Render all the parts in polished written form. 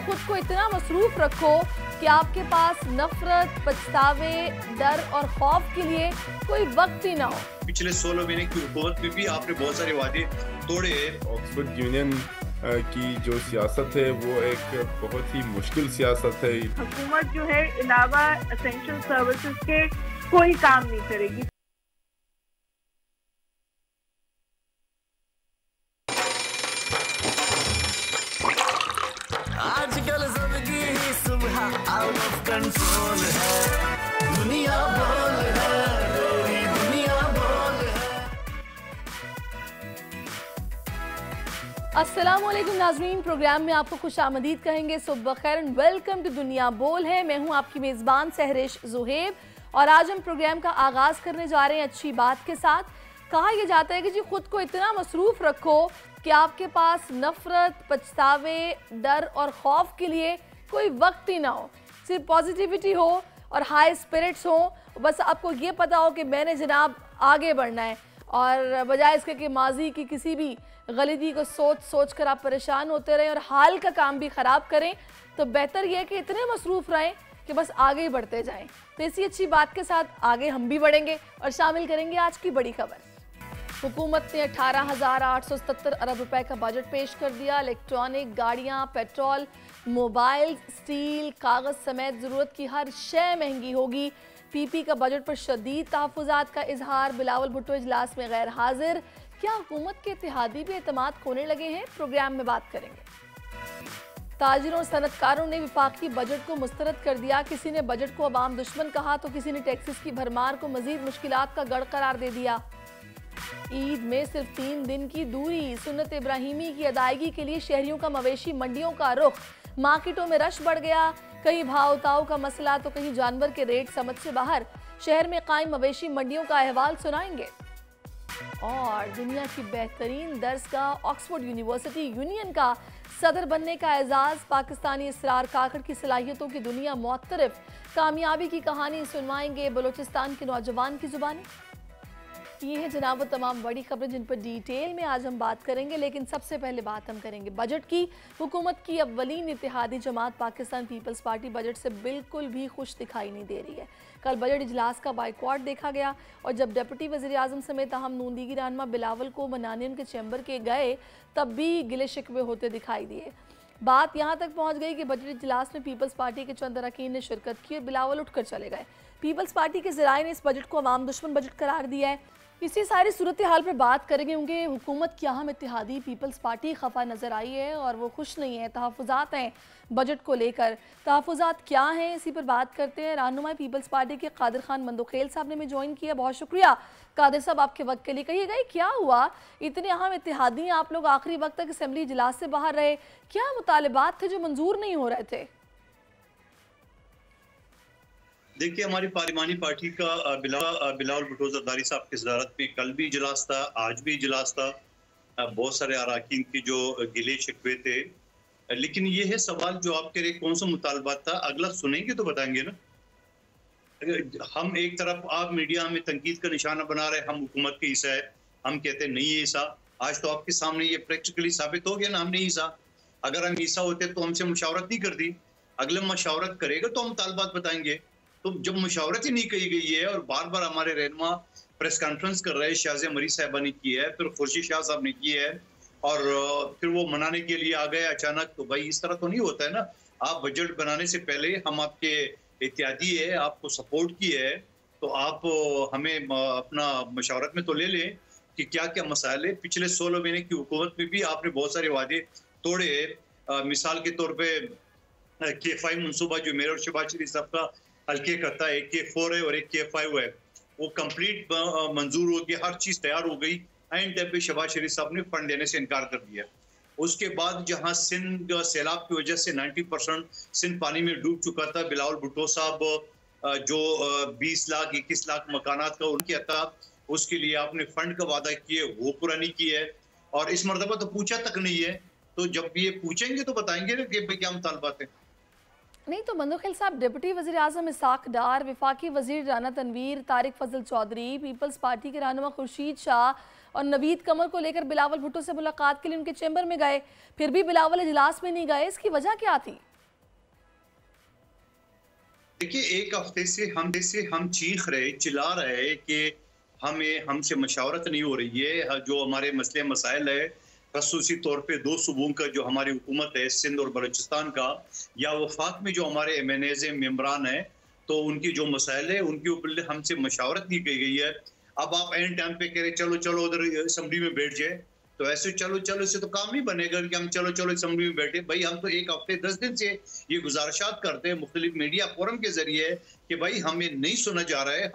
खुद को इतना मसरूफ रखो कि आपके पास नफरत, पछतावे, डर और खौफ के लिए कोई वक्त ही ना हो। पिछले 16 महीने की हुकूमत में भी आपने बहुत सारे वादे तोड़े। ऑक्सफोर्ड यूनियन की जो सियासत है वो एक बहुत ही मुश्किल सियासत है। हुकूमत जो है अलावा एसेंशियल सर्विसेज के कोई काम नहीं करेगी। आजकल जिंदगी ही सुबह आउट ऑफ कंट्रोल है, दुनिया बोल है, मेरी दुनिया बोल है। अस्सलाम वालेकुम नाज़रीन, प्रोग्राम में आपको खुश आमदीद कहेंगे। सुबह खैर एंड वेलकम टू दुनिया बोल है। मैं हूं आपकी मेज़बान सहरिश ज़ुहैब और आज हम प्रोग्राम का आगाज़ करने जा रहे हैं अच्छी बात के साथ। कहा यह जाता है कि जी खुद को इतना मसरूफ़ रखो कि आपके पास नफ़रत, पछतावे, डर और खौफ के लिए कोई वक्त ही ना हो। सिर्फ पॉजिटिविटी हो और हाई स्पिरिट्स हो, बस आपको ये पता हो कि मैंने जनाब आगे बढ़ना है, और बजाय इसके कि माजी की किसी भी गलती को सोच सोच कर आप परेशान होते रहें और हाल का काम भी ख़राब करें, तो बेहतर यह है कि इतने मसरूफ़ रहें कि बस आगे ही बढ़ते जाएं। तो इसी अच्छी बात के साथ आगे हम भी बढ़ेंगे और शामिल करेंगे आज की बड़ी खबर। हुकूमत ने 18,877 अरब रुपए का बजट पेश कर दिया। इलेक्ट्रॉनिक, गाड़ियां, पेट्रोल, मोबाइल, स्टील, कागज़ समेत ज़रूरत की हर शय महंगी होगी। पीपी का बजट पर शदीद तहफ़्फ़ुज़ात का इजहार। बिलावल भुट्टो इजलास में गैर हाजिर। क्या हुकूमत के इत्तेहादी भी एतमाद खोने लगे हैं? प्रोग्राम में बात करेंगे। ताजिरों और सनतकारों ने वफाकी बजट को मुस्तरद कर दिया। किसी ने बजट को अवाम दुश्मन कहा तो किसी ने टैक्सेस की भरमार को मजीद मुश्किलात का गढ़ करार दे दिया। ईद में सिर्फ 3 दिन की दूरी। सुन्नत इब्राहिमी की अदायगी के लिए शहरियों का मवेशी मंडियों का रुख। मार्केटों में रश बढ़ गया। कहीं भाव ताव का मसला तो कहीं जानवर के रेट समझ से बाहर। शहर में कायम मवेशी मंडियों का अहवाल सुनाएंगे। और दुनिया की बेहतरीन दर्सगाह ऑक्सफोर्ड यूनिवर्सिटी यूनियन का सदर बनने का एजाज। पाकिस्तानी इसरार काकड़ की सलाहियतों की दुनिया मुअत्तरिफ। कामयाबी की कहानी सुनवाएंगे बलूचिस्तान के नौजवान की जुबानी। ये है जनाब वो तमाम बड़ी खबरें जिन पर डिटेल में आज हम बात करेंगे, लेकिन सबसे पहले बात हम करेंगे बजट की। हुकूमत की अव्वलीन इत्तेहादी जमात पाकिस्तान पीपल्स पार्टी बजट से बिल्कुल भी खुश दिखाई नहीं दे रही है। कल बजट इजलास का बाइकॉट देखा गया और जब डिप्टी वज़ीर आज़म समेत अहम नूंदीगी रहनुमा बिलावल को मनाने उनके चैम्बर के गए तब भी गिले शिकवे होते दिखाई दिए। बात यहाँ तक पहुँच गई कि बजट इजलास में पीपल्स पार्टी के चंद अरकान ने शिरकत की और बिलावल उठकर चले गए। पीपल्स पार्टी के ज़राए ने इस बजट को अवाम दुश्मन बजट करार दिया है। इसी सारी सूरत हाल पर बात करेंगे क्योंकि हुकूमत की अहम इत्तेहादी पीपल्स पार्टी खफा नज़र आई है और वो खुश नहीं है। तहफ़्फ़ुज़ात हैं बजट को लेकर। तहफ़्फ़ुज़ात क्या हैं, इसी पर बात करते हैं। रहनुमा पीपल्स पार्टी के कादिर खान मंदोखेल साहब ने हमें ज्वाइन किया। बहुत शुक्रिया कादिर साहब आपके वक्त के लिए। कहिएगा क्या हुआ, इतने अहम इत्तेहादी आप लोग आखिरी वक्त तक असम्बली इजलास से बाहर रहे, क्या मुतालिबात थे जो मंजूर नहीं हो रहे थे? देखिए, हमारी पार्लिमानी पार्टी का बिलावल भुट्टो जरदारी साहब की सदारत में कल भी इजलास था, आज भी इजलास था। बहुत सारे अराकीन के जो गिले शिकवे थे, लेकिन ये है सवाल जो आप कह रहे कौन सा मुतालबात था, अगला सुनेंगे तो बताएंगे ना। हम एक तरफ आप मीडिया हमें तनकीद का निशाना बना रहे, हम हुकूमत के हिस्सा है, हम कहते हैं नहीं ये हिस्सा। आज तो आपके सामने ये प्रैक्टिकली साबित हो गया ना, हम नहीं हिस्सा। अगर हम हिस्सा होते तो हमसे मुशावरत नहीं करती। अगले मुशावरत करेगा तो हम मुतालबात बताएंगे। तो जब मुशावरत ही नहीं कही गई है और बार बार हमारे रहनुमा प्रेस कॉन्फ्रेंस कर रहे हैं, शाज़िया मरी साहिबा ने की है, फिर खुर्शीद शाह साहब ने की है और फिर वो मनाने के लिए आ गए अचानक, तो भाई इस तरह तो नहीं होता है ना। आप बजट बनाने से पहले हम आपके इत्यादी है, आपको सपोर्ट की है, तो आप हमें अपना मशावरत में तो ले लें कि क्या क्या मसाइल है। पिछले 16 महीने की हुकूमत में भी आपने बहुत सारे वादे तोड़े। मिसाल के तौर पर K5 मनसूबा जो मेरे और शहबाज शरीफ साहब का हल्के करता है, एक K4 है और एक K5 है, वो कंप्लीट मंजूर हो गया, हर चीज तैयार हो गई। एंड टाइम पे शहबाज शरीफ साहब ने फंड देने से इनकार कर दिया। उसके बाद जहां सिंध सैलाब की वजह से 90% सिंध पानी में डूब चुका था, बिलावल भुट्टो साहब जो 20 लाख 21 लाख मकानात का उनके था, उसके लिए आपने फंड का वादा किए, वो पूरा नहीं किया है और इस मरतबा तो पूछा तक नहीं है। तो जब ये पूछेंगे तो बताएंगे ना कि क्या मुतालबात है। नहीं तो मंदोखेल साहब, डिप्टी वज़ीर आज़म इसाक डार, वफाकी वज़ीर राना तनवीर, तारिक फजल चौधरी, पीपल्स पार्टी के रहनुमा खुर्शीद शाह और नवीद कमर को लेकर बिलावल भुट्टो से मुलाकात के लिए उनके चैम्बर में गए, फिर भी बिलावल इजलास में नहीं गए, इसकी वजह क्या थी? देखिए, एक हफ्ते से हम चीख रहे, चिल्ला रहे कि हमसे मशावरत नहीं हो रही है। जो हमारे मसले मसाइल है, खसूसी तौर पे 2 सूबों का जो हमारी हुकूमत है, सिंध और बलूचिस्तान का, या वफाक में जो हमारे MNAs मेंबरान हैं, तो उनकी जो मसाइल है उनके ऊपर हमसे मशावरत नहीं की गई है। अब आप एंड टाइम पे कह रहे चलो चलो उधर असेंबली में बैठ जाए, तो ऐसे चलो चलो से तो काम नहीं बनेगा कि हम चलो चलो असेंबली में बैठे। भाई हम तो एक हफ्ते 10 दिन से ये गुजारिशात करते हैं मुख्तलिफ मीडिया फोरम के जरिए कि भाई हमें नहीं सुना जा रहा है,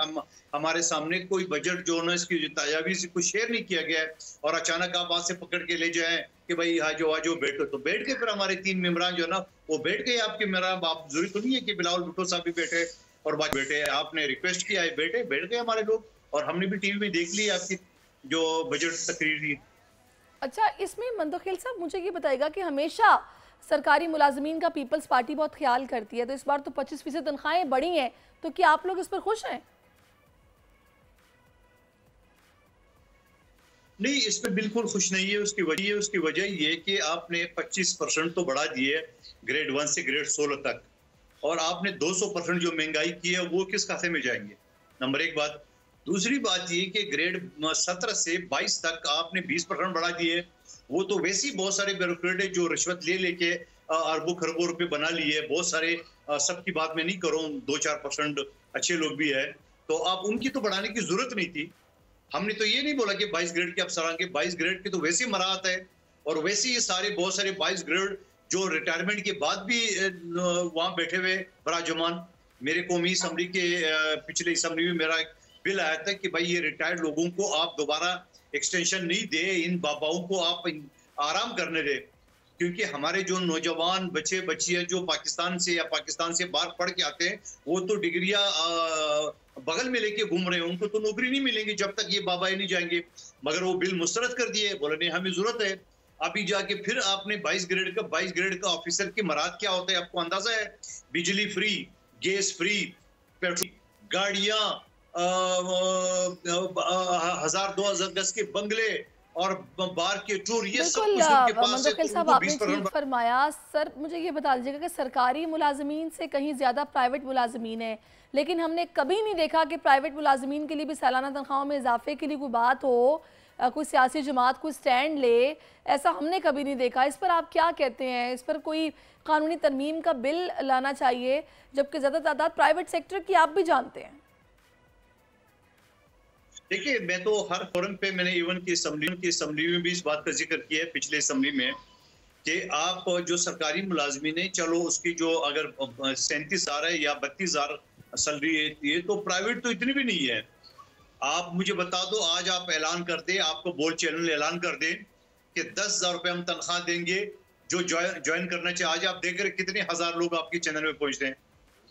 हमारे सामने कोई बजट जो है इसकी ताजावी से कुछ शेयर नहीं किया गया है, और अचानक आप हाथ से पकड़ के ले जाएं कि भाई आज बैठो, तो बैठ के फिर हमारे 3 मेंबरान जो है ना वो बैठ गए आपके मेंबरान। आप जरूरी तो नहीं है कि बिलावल भुट्टो साहब भी बैठे और बात बैठे, आपने रिक्वेस्ट किया है, बैठ गए हमारे लोग, और हमने भी टीवी में देख ली आपकी जो बजट तकरीर थी। अच्छा, इसमें मंतखिल साहब मुझे ये बताएगा कि हमेशा सरकारी मुलाजमीन का पीपल्स पार्टी बहुत ख्याल करती है, तो इस बार तो 25% तनख्वाहें बढ़ी हैं, तो क्या आप लोग इस पर खुश हैं? नहीं, इस पर बिल्कुल खुश नहीं है। उसकी वजह ये कि आपने 25% तो बढ़ा दिए ग्रेड 1 से ग्रेड 16 तक, और आपने 200% जो महंगाई की है वो किस खाते में जाएंगे? नंबर 1 बात। दूसरी बात ये कि ग्रेड 17 से 22 तक आपने 20% बढ़ा दिए। वो तो वैसे ही बहुत सारे ब्यूरोक्रेट है जो रिश्वत ले लेके अरबों खरबों रुपए बना लिए। बहुत सारे, सबकी बात मैं नहीं करूँ, 2-4% अच्छे लोग भी है, तो आप उनकी तो बढ़ाने की जरूरत नहीं थी। हमने तो ये नहीं बोला कि 22 ग्रेड के अफसरान के, 22 ग्रेड की तो वैसे ही मराहत है, और वैसे ही सारे बहुत सारे 22 ग्रेड जो रिटायरमेंट के बाद भी वहां बैठे हुए बराजमान। मेरे कौमी असम्बली के पिछले असम्बली में मेरा बिल आया था कि भाई ये रिटायर्ड लोगों को आप दोबारा एक्सटेंशन नहीं दे, इन बाबाओं को आप आराम करने दे, क्योंकि हमारे जो नौजवान बच्चे बच्चियां जो पाकिस्तान से या पाकिस्तान से बाहर पढ़ के आते हैं वो तो डिग्रियां बगल में लेके घूम रहे हैं, उनको तो नौकरी नहीं मिलेंगी जब तक ये बाबा नहीं जाएंगे। मगर वो बिल मुस्तरद कर दिए, बोले नहीं हमें जरूरत है। अभी जाके फिर आपने 22 ग्रेड का ऑफिसर की मराद क्या होता है आपको अंदाजा है? बिजली फ्री, गैस फ्री, पेट्रोल, गाड़ियां, 1000-2000 गज के बंगले और बार के टूर, ये सब कुछ उनके पास है। तो साहब आपने ठीक फरमाया। सर मुझे ये बता दीजिएगा कि सरकारी मुलाजमीन से कहीं ज़्यादा प्राइवेट मुलाजमीन है, लेकिन हमने कभी नहीं देखा कि प्राइवेट मुलाजमीन के लिए भी सालाना तनख्वाहों में इजाफे के लिए कोई बात हो, कोई सियासी जमात कोई स्टैंड ले, ऐसा हमने कभी नहीं देखा। इस पर आप क्या कहते हैं? इस पर कोई कानूनी तरमीम का बिल लाना चाहिए, जबकि ज़्यादा तादाद प्राइवेट सेक्टर की आप भी जानते हैं। देखिए, मैं तो हर फोरम पे मैंने इवन की असम्बली में भी इस बात का जिक्र किया है, पिछले असम्बली में, कि आप जो सरकारी मुलाजमीन है, चलो उसकी जो अगर 37,000 है या 32,000 सैलरी है, तो प्राइवेट तो इतनी भी नहीं है। आप मुझे बता दो, आज आप ऐलान कर दे, आपको बोल्ड चैनल ऐलान कर दे कि 10,000 रुपये हम तनख्वाह देंगे जो ज्वाइन करना चाहिए। आज आप देख रहे कितने हजार लोग आपके चैनल में पहुंचते हैं,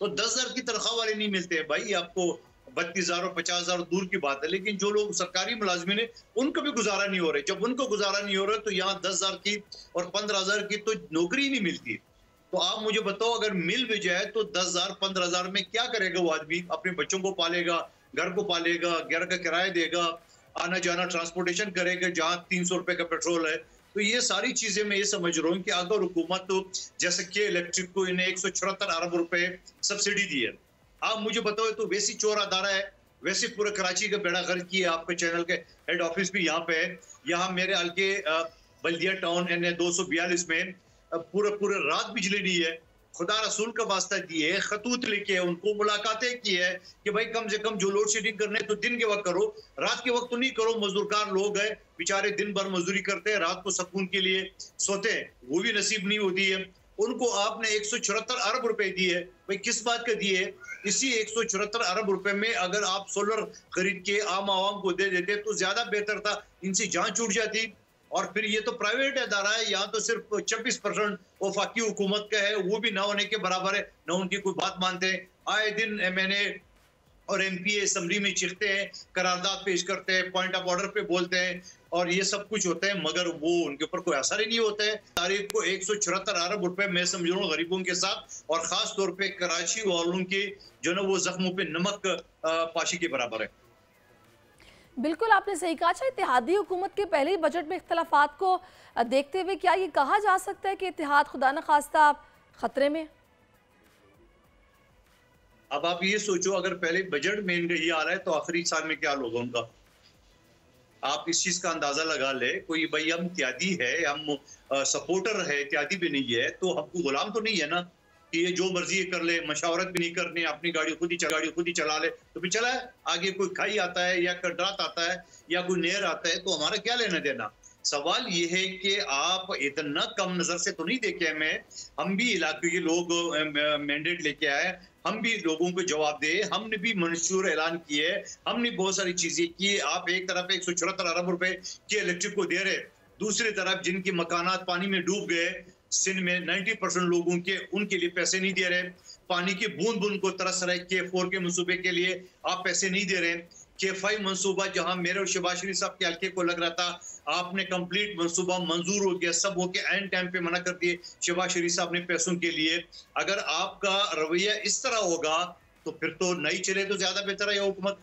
तो 10,000 की तनख्वाह वाले नहीं मिलते हैं भाई आपको। 32,000 और 50,000 दूर की बात है, लेकिन जो लोग सरकारी मुलाजमीन है उनको भी गुजारा नहीं हो रहा है। जब उनको गुजारा नहीं हो रहा तो यहाँ 10,000 की और 15,000 की तो नौकरी नहीं मिलती। तो आप मुझे बताओ, अगर मिल भी जाए तो 10,000-15,000 में क्या करेगा वो आदमी? अपने बच्चों को पालेगा, घर को पालेगा, घर का किराया देगा, आना जाना ट्रांसपोर्टेशन करेगा, जहाँ 300 रुपए का पेट्रोल है। तो ये सारी चीजें मैं ये समझ रहा हूँ कि अगर हुकूमत तो जैसे कि इलेक्ट्रिक को इन्हें 174 अरब रुपए सब्सिडी दी है, आप मुझे बताओ तो वैसी चोर अदारा है, वैसे पूरे कराची का बेड़ा गर्क किया। आपके चैनल के हेड ऑफिस भी यहाँ पे है। यहाँ मेरे हल्के बल्दिया टाउन NA 242 में पूरे रात बिजली नहीं है। खुदा रसूल का वास्ता दिए, खतूत लिखे, उनको मुलाकातें की है कि भाई कम से कम जो लोड शेडिंग करने तो दिन के वक्त करो, रात के वक्त तो नहीं करो। मजदूरकार लोग हैं बेचारे, दिन भर मजदूरी करते हैं, रात को सुकून के लिए सोते हैं, वो भी नसीब नहीं होती है। उनको आपने 174 अरब रुपए दिए, भाई किस बात का दिए? इसी 174 अरब रुपए में अगर आप सोलर खरीद के आम आवाम को दे देते तो ज्यादा बेहतर था, इनसे जान छूट जाती। और फिर ये तो प्राइवेट अदारा है, यहाँ तो सिर्फ 26% वफाकी हुकूमत का है, वो भी ना होने के बराबर है, ना उनकी कोई बात मानते हैं। आए दिन MNA और MPA असम्बली में चिखते हैं, करारदाद पेश करते हैं, पॉइंट ऑफ ऑर्डर पे बोलते हैं, और ये सब कुछ होता है, मगर वो उनके ऊपर कोई असर ही नहीं होता है। तारीख को 174 अरब रुपए मैं समझ रहा हूँ गरीबों के साथ, और खास तौर पे कराची वालों के जो ना वो जख्मों पे नमक पाशी के बराबर है। बिल्कुल आपने सही कहा। अच्छा, इत्तेहादी हुकूमत के पहले ही बजट में इख्तलाफात को देखते हुए क्या ये कहा जा सकता है कि इत्तेहाद खुदा न खास्ता खतरे में? अब आप ये सोचो, अगर पहले बजट में यही आ रहा है तो आखिरी साल में क्या होगा उनका। आप इस चीज का अंदाजा लगा ले। कोई भाई हम त्यागी है, हम सपोर्टर है, त्यागी भी नहीं है, तो हमको गुलाम तो नहीं है ना कि ये जो मर्जी कर ले, मशावरत भी नहीं करनी, अपनी गाड़ी खुद ही चला ले तो भी चला है। आगे कोई खाई आता है या कड्रात आता है या कोई नेर आता है तो हमारा क्या लेना देना। सवाल ये है कि आप इतना कम नजर से तो नहीं देखे हमें। हम भी इलाके के लोग मैंडेट लेके आए, हम भी लोगों को जवाब दे, हमने भी मंशूर ऐलान किए, हमने बहुत सारी चीजें की। आप एक तरफ 174 अरब रुपए के इलेक्ट्रिक को दे रहे, दूसरी तरफ जिनकी मकानात पानी में डूब गए, सिंध में 90% लोगों के, उनके लिए पैसे नहीं दे रहे। पानी की बूंद बूंद को तरस रहे। K4 के मंसूबे के लिए आप पैसे नहीं दे रहे। K5 मंसूबा जहां मेरे और शहबाज शरीफ साहब के हल्के को लग रहा था, आपने कंप्लीट मंसूबा मंजूर हो गया, सब हो के एंड टाइम पे मना कर दिए शहबाज शरीफ साहब ने पैसों के लिए। अगर आपका रवैया इस तरह होगा तो फिर तो नहीं चले तो ज्यादा बेहतर है हुकूमत।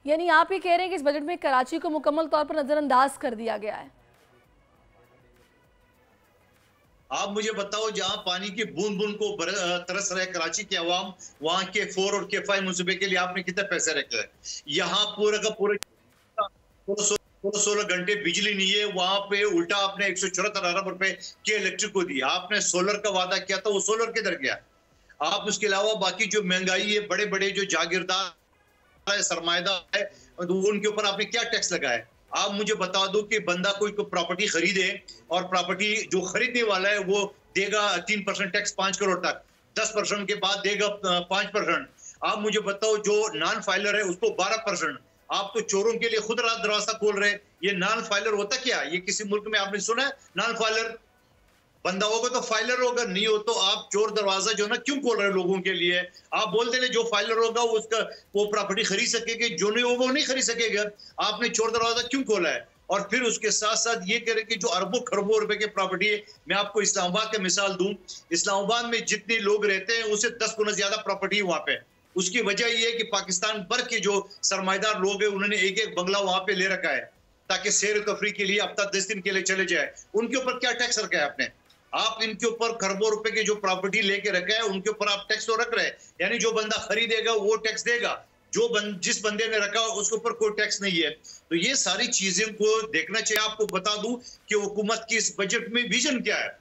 यानी आप ये कह रहे हैं कि इस बजट में कराची को मुकम्मल तौर पर नजरअंदाज कर दिया गया है। आप मुझे बताओ, जहां पानी की बूंद बूंद को तरस रहे कराची के अवाम, वहां K4 और K5 मंसूबे के लिए आपने कितने पैसे रखे हैं? यहाँ पूरा का पूरा 16 घंटे बिजली नहीं है, वहां पे उल्टा आपने 174 अरब रुपए के इलेक्ट्रिक को दिया। आपने सोलर का वादा किया था, वो सोलर किधर गया? आप उसके अलावा बाकी जो महंगाई है, बड़े बड़े जो जागीरदार है, सरमाएदार है, उनके ऊपर आपने क्या टैक्स लगाया? आप मुझे बता दो कि बंदा कोई प्रॉपर्टी खरीदे और प्रॉपर्टी जो खरीदने वाला है वो देगा 3% टैक्स 5 करोड़ तक, 10% के बाद देगा 5%। आप मुझे बताओ जो नॉन फाइलर है उसको 12%। आप तो चोरों के लिए खुद रात दरवाजा खोल रहे। ये नॉन फाइलर होता क्या? ये किसी मुल्क में आपने सुना है? नॉन फाइलर बंदा होगा तो फाइलर होगा, नहीं हो तो आप चोर दरवाजा जो ना क्यों खोल रहे लोगों के लिए? आप बोलते हैं जो फाइलर होगा वो उसका वो प्रॉपर्टी खरीद सकेगा, जो नहीं होगा वो नहीं खरीद सकेगा। आपने चोर दरवाजा क्यों खोला है? और फिर उसके साथ साथ ये करें कि जो अरबों खरबों रुपए की प्रॉपर्टी है, मैं आपको इस्लामाबाद की मिसाल दूं, इस्लामाबाद में जितने लोग रहते हैं उससे 10 गुना ज्यादा प्रॉपर्टी है वहां पे। उसकी वजह यह है कि पाकिस्तान भर के जो सरमाएदार लोग हैं उन्होंने एक एक बंगला वहां पे ले रखा है ताकि सैर तफरी के लिए हफ्ता 10 दिन के लिए चले जाए। उनके ऊपर क्या टैक्स रखा है आपने? आप इनके ऊपर खरबों रुपए की जो प्रॉपर्टी लेके रखा है उनके ऊपर आप टैक्स तो रख रहे हैं, यानी जो बंदा खरीदेगा वो टैक्स देगा, जिस बंदे ने रखा उसके ऊपर कोई टैक्स नहीं है। तो ये सारी चीजें को देखना चाहिए। आपको बता दूं कि हुकूमत की इस बजट में विजन क्या है।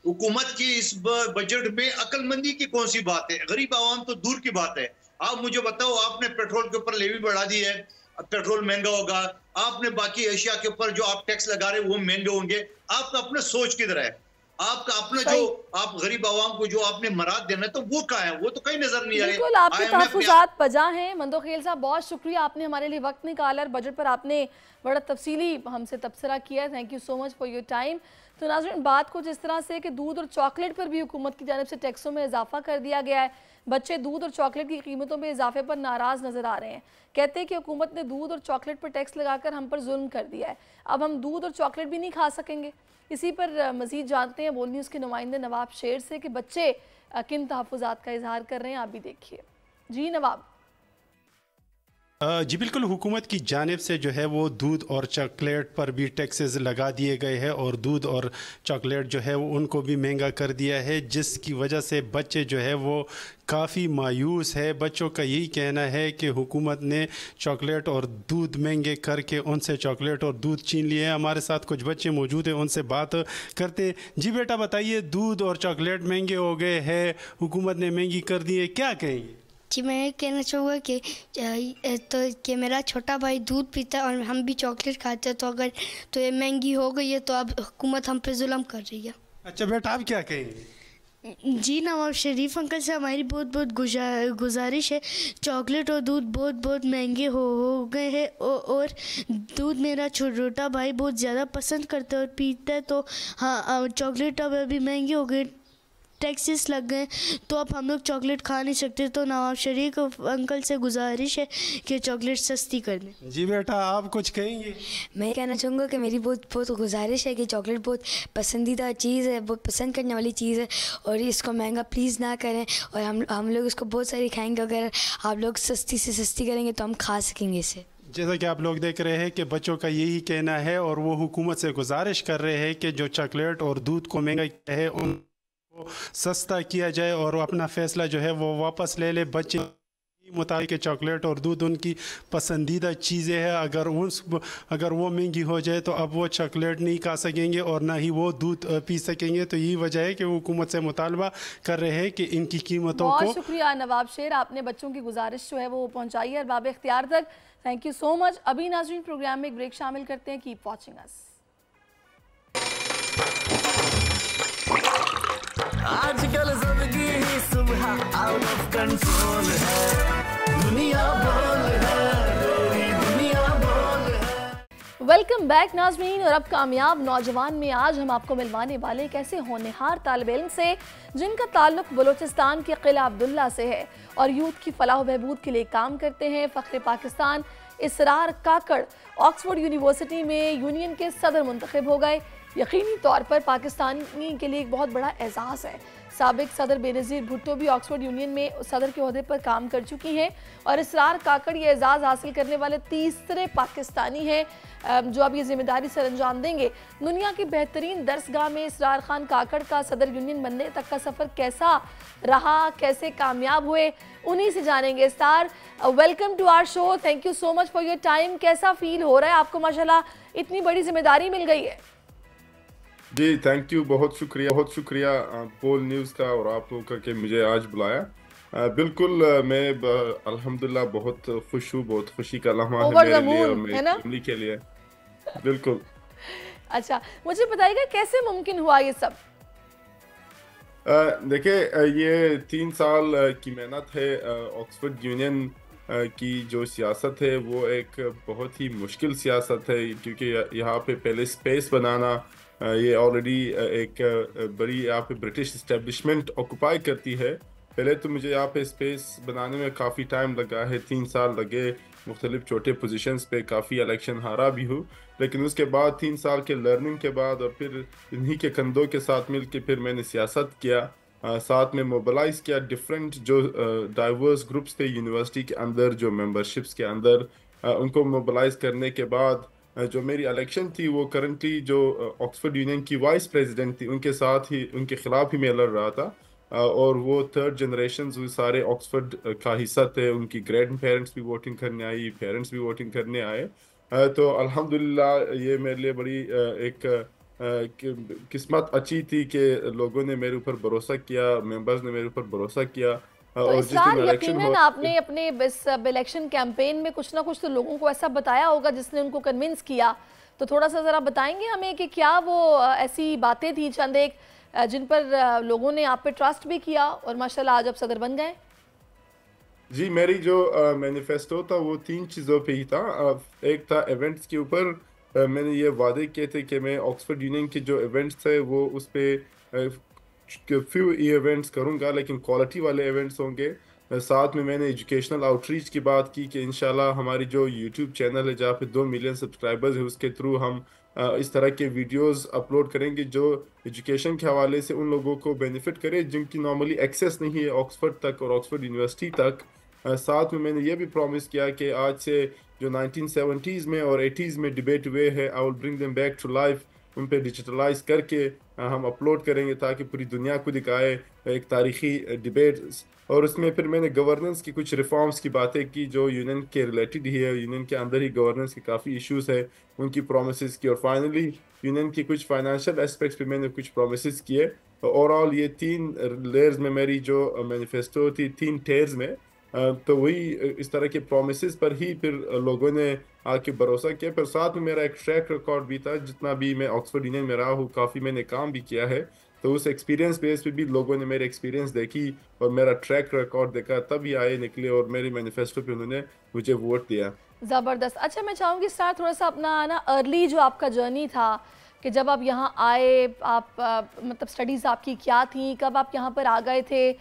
हुकूमत की इस बजट में अक्लमंदी की कौन सी बात है? गरीब आवाम तो दूर की बात है। आप मुझे बताओ, आपने पेट्रोल के ऊपर लेवी बढ़ा दी है, पेट्रोल महंगा होगा। आपने बाकी एशिया के ऊपर जो आप टैक्स लगा रहे हैं वो महंगे होंगे। आपका अपना सोच किधर है? आपका अपना जो आप गरीब आवाम को जो आपने मराद देना है तो वो कहाँ है? वो तो कहीं नजर नहीं आ रहे। बिल्कुल, आपके तहफ़्फ़ुज़ात बजा हैं। मंदोखेल साहब बहुत शुक्रिया, आपने हमारे लिए वक्त निकाला और बजट पर आपने बड़ा तफसीली हमसे तबसरा किया। Thank you so much for your time. तो नाज़रीन, बात कुछ इस तरह से कि दूध और चॉकलेट पर भी हुकूमत की जानिब से टैक्सों में इजाफा कर दिया गया है। बच्चे दूध और चॉकलेट की कीमतों में इजाफे पर नाराज़ नज़र आ रहे हैं। कहते हैं कि हुकूमत ने दूध और चॉकलेट पर टैक्स लगाकर हम पर जुल्म कर दिया है, अब हम दूध और चॉकलेट भी नहीं खा सकेंगे। इसी पर मज़ीद जानते हैं बोल न्यूज़ के नुमाइंदे नवाब शेर से कि बच्चे किन तहफ़्फ़ुज़ात का इजहार कर रहे हैं, आप भी देखिए। जी नवाब। जी बिल्कुल, हुकूमत की जानिब से जो है वो दूध और चॉकलेट पर भी टैक्सेस लगा दिए गए हैं और दूध और चॉकलेट जो है वो उनको भी महंगा कर दिया है, जिसकी वजह से बच्चे जो है वो काफ़ी मायूस है। बच्चों का यही कहना है कि हुकूमत ने चॉकलेट और दूध महंगे करके उनसे चॉकलेट और दूध छीन लिए हैं। हमारे साथ कुछ बच्चे मौजूद हैं, उनसे बात करते हैं। जी बेटा बताइए, दूध और चॉकलेट महंगे हो गए हैं, हुकूमत ने महंगी कर दी है, क्या कहेंगे? जी मैं ये कहना चाहूँगा कि मेरा छोटा भाई दूध पीता है और हम भी चॉकलेट खाते हैं, तो अगर तो ये महंगी हो गई है तो अब हुकूमत हम पे जुल्म कर रही है। अच्छा बेटा, आप क्या कहेंगे? जी नवाब शरीफ अंकल से हमारी बहुत बहुत गुजारिश है। चॉकलेट और दूध बहुत महंगे हो गए हैं और दूध मेरा छोटा भाई बहुत ज़्यादा पसंद करता है और पीता है, तो हाँ चॉकलेट अब अभी महंगे हो गए, टैक्सेस लग गए, तो अब हम लोग चॉकलेट खा नहीं सकते। तो नवाब शरीफ अंकल से गुजारिश है कि चॉकलेट सस्ती कर दें। जी बेटा, आप कुछ कहेंगे? मैं कहना चाहूँगा कि मेरी बहुत गुजारिश है कि चॉकलेट बहुत पसंदीदा चीज़ है, बहुत पसंद करने वाली चीज़ है और इसको महंगा प्लीज़ ना करें और हम लोग इसको बहुत सारी खाएँगे। अगर आप लोग सस्ती से सस्ती करेंगे तो हम खा सकेंगे इसे। जैसा कि आप लोग देख रहे हैं कि बच्चों का यही कहना है और वो हुकूमत से गुजारिश कर रहे हैं कि जो चॉकलेट और दूध को महंगा किया है उन सस्ता किया जाए और अपना फ़ैसला जो है वो वापस ले ले। बच्चे मुताबिक चॉकलेट और दूध उनकी पसंदीदा चीज़ें हैं, अगर वो महंगी हो जाए तो अब वो चॉकलेट नहीं खा सकेंगे और ना ही वो दूध पी सकेंगे। तो यही वजह है कि वो हुकूमत से मुतालबा कर रहे हैं कि इनकी कीमतों को। बहुत शुक्रिया नवाब शेर, आपने बच्चों की गुजारिश जो है वो पहुँचाई है बाब इख्तियार तक। Thank you so much. अभी नाज़रीन प्रोग्राम में एक ब्रेक शामिल करते हैं। Keep watching us. आजकल जिंदगी ही सुबह आउट ऑफ कंट्रोल है, दुनिया बोल है, तेरी दुनिया बोल है। वेलकम बैक नाज़रीन। और अब कामयाब नौजवान में आज हम आपको मिलवाने वाले एक ऐसे होनहार तालिब इल्म से जिनका ताल्लुक बलूचिस्तान के किला अब्दुल्ला से है और यूथ की फलाह बहबूद के लिए काम करते हैं। फ़ख्र पाकिस्तान इसरार काकड़ ऑक्सफोर्ड यूनिवर्सिटी में यूनियन के सदर मुंतखब हो गए। यकीनी तौर पर पाकिस्तानी के लिए एक बहुत बड़ा एजाज़ है। साबिक सदर बेनज़ीर भुट्टो भी ऑक्सफोर्ड यूनियन में सदर के ओहदे पर काम कर चुकी हैं और इसरार काकड़ ये एजाज़ हासिल करने वाले तीसरे पाकिस्तानी हैं जो अब ये जिम्मेदारी सर अंजाम देंगे। दुनिया की बेहतरीन दरसगाह में इसरार खान काकड़ का सदर यूनियन बनने तक का सफ़र कैसा रहा, कैसे कामयाब हुए, उन्हीं से जानेंगे इस्तार। Welcome to our show, thank you so much for your time. कैसा फील हो रहा है आपको, माशाल्लाह इतनी बड़ी जिम्मेदारी मिल गई है? जी थैंक यू, बहुत शुक्रिया पोल न्यूज़ का और आप लोगों का कि मुझे आज बुलाया। बिल्कुल मैं अल्हम्दुलिल्लाह बहुत खुश हूँ, बहुत खुशी का लम्हा है मेरे लिए और मेरी फैमिली के लिए। बिल्कुल। अच्छा, मुझे बताइएगा कैसे मुमकिन हुआ ये सब? देखिए ये 3 साल की मेहनत है। ऑक्सफोर्ड यूनियन की जो सियासत है वो एक बहुत ही मुश्किल सियासत है, क्योंकि यहाँ पे पहले स्पेस बनाना, ये ऑलरेडी एक बड़ी यहाँ पे ब्रिटिश इस्टेब्लिशमेंट ऑक्यूपाई करती है। पहले तो मुझे यहाँ पे स्पेस बनाने में काफ़ी टाइम लगा है, 3 साल लगे, मुख्तलिफ छोटे पोजीशंस पे काफ़ी इलेक्शन हारा भी हूँ। लेकिन उसके बाद 3 साल के लर्निंग के बाद और फिर इन्हीं के कंधों के साथ मिल के फिर मैंने सियासत किया, साथ में मोबिलाइज़ किया डिफरेंट जो डाइवर्स ग्रुप्स थे यूनिवर्सिटी के अंदर, जो मेंबरशिप्स के अंदर, उनको मोबिलाइज़ करने के बाद जो मेरी इलेक्शन थी वो करंटली जो ऑक्सफोर्ड यूनियन की वाइस प्रेसिडेंट थी उनके साथ ही, उनके ख़िलाफ़ ही मैं लड़ रहा था। और वो 3rd जनरेशन वो सारे ऑक्सफोर्ड का हिस्सा थे, उनकी ग्रैंड पेरेंट्स भी वोटिंग करने आई, पेरेंट्स भी वोटिंग करने आए। तो अल्हम्दुलिल्लाह ये मेरे लिए बड़ी एक किस्मत अच्छी थी कि लोगों ने मेरे ऊपर भरोसा किया, मेंबर्स ने मेरे ऊपर भरोसा किया। तो इस साल यकीनन आपने अपने इस इलेक्शन कैंपेन में कुछ ना कुछ तो लोगों को ऐसा बताया होगा जिसने उनको कन्विंस किया, तो थोड़ा सा ज़रा बताएंगे हमें कि क्या वो ऐसी बातें थी चंद एक जिन पर लोगों ने आप पे ट्रस्ट भी किया और माशाल्लाह आज आप सदर बन गए? जी मेरी जो मैनिफेस्टो था वो 3 चीज़ों पे ही था। एक था इवेंट्स के ऊपर, मैंने ये वादे किए थे कि मैं ऑक्सफोर्ड यूनियन के जो इवेंट्स थे वो उस पर फ्यू इवेंट्स करूंगा, लेकिन क्वालिटी वाले इवेंट्स होंगे। साथ में मैंने एजुकेशनल आउटरीच की बात की कि इंशाल्लाह हमारी जो यूट्यूब चैनल है जहाँ पे 2 मिलियन सब्सक्राइबर्स है उसके थ्रू हम इस तरह के वीडियोस अपलोड करेंगे जो एजुकेशन के हवाले से उन लोगों को बेनिफिट करे जिनकी नॉर्मली एक्सेस नहीं है ऑक्सफोर्ड तक और ऑक्सफोर्ड यूनिवर्सिटी तक। साथ में मैंने ये भी प्रॉमिस किया कि आज से जो 1970s में और 80s में डिबेट हुए हैं, I will bring them back to life, उन पे डिजिटलाइज करके हम अपलोड करेंगे ताकि पूरी दुनिया को दिखाए एक तारीखी डिबेट। और उसमें फिर मैंने गवर्नेंस की कुछ रिफॉर्म्स की बातें की जो यूनियन के रिलेटेड ही है, यूनियन के अंदर ही गवर्नेंस के काफ़ी इश्यूज है, उनकी प्रोमिसेस की। और फाइनली यूनियन की कुछ फाइनेंशियल एस्पेक्ट्स पे मैंने कुछ प्रोमिसेस किए। ओवरऑल ये 3 लेयर्स में मेरी जो मैनिफेस्टो थी, 3 टेयर्स में, तो वही इस तरह के प्रोमिसेस पर ही फिर लोगों ने आके भरोसा किया। फिर साथ में मेरा एक ट्रैक रिकॉर्ड भी था, जितना भी मैं ऑक्सफोर्ड यूनियन में रहा हूँ काफ़ी मैंने काम भी किया है, तो उस एक्सपीरियंस बेस पे भी लोगों ने मेरे एक्सपीरियंस देखी और मेरा ट्रैक रिकॉर्ड देखा, तभी आए निकले और मेरे मैनिफेस्टो पे उन्होंने मुझे वोट दिया। ज़बरदस्त। अच्छा, मैं चाहूँगी सर थोड़ा सा अपना ना अर्ली जो आपका जर्नी था कि जब आप यहाँ आए, आप मतलब स्टडीज़ आपकी क्या थी, कब आप यहाँ पर आ गए थे,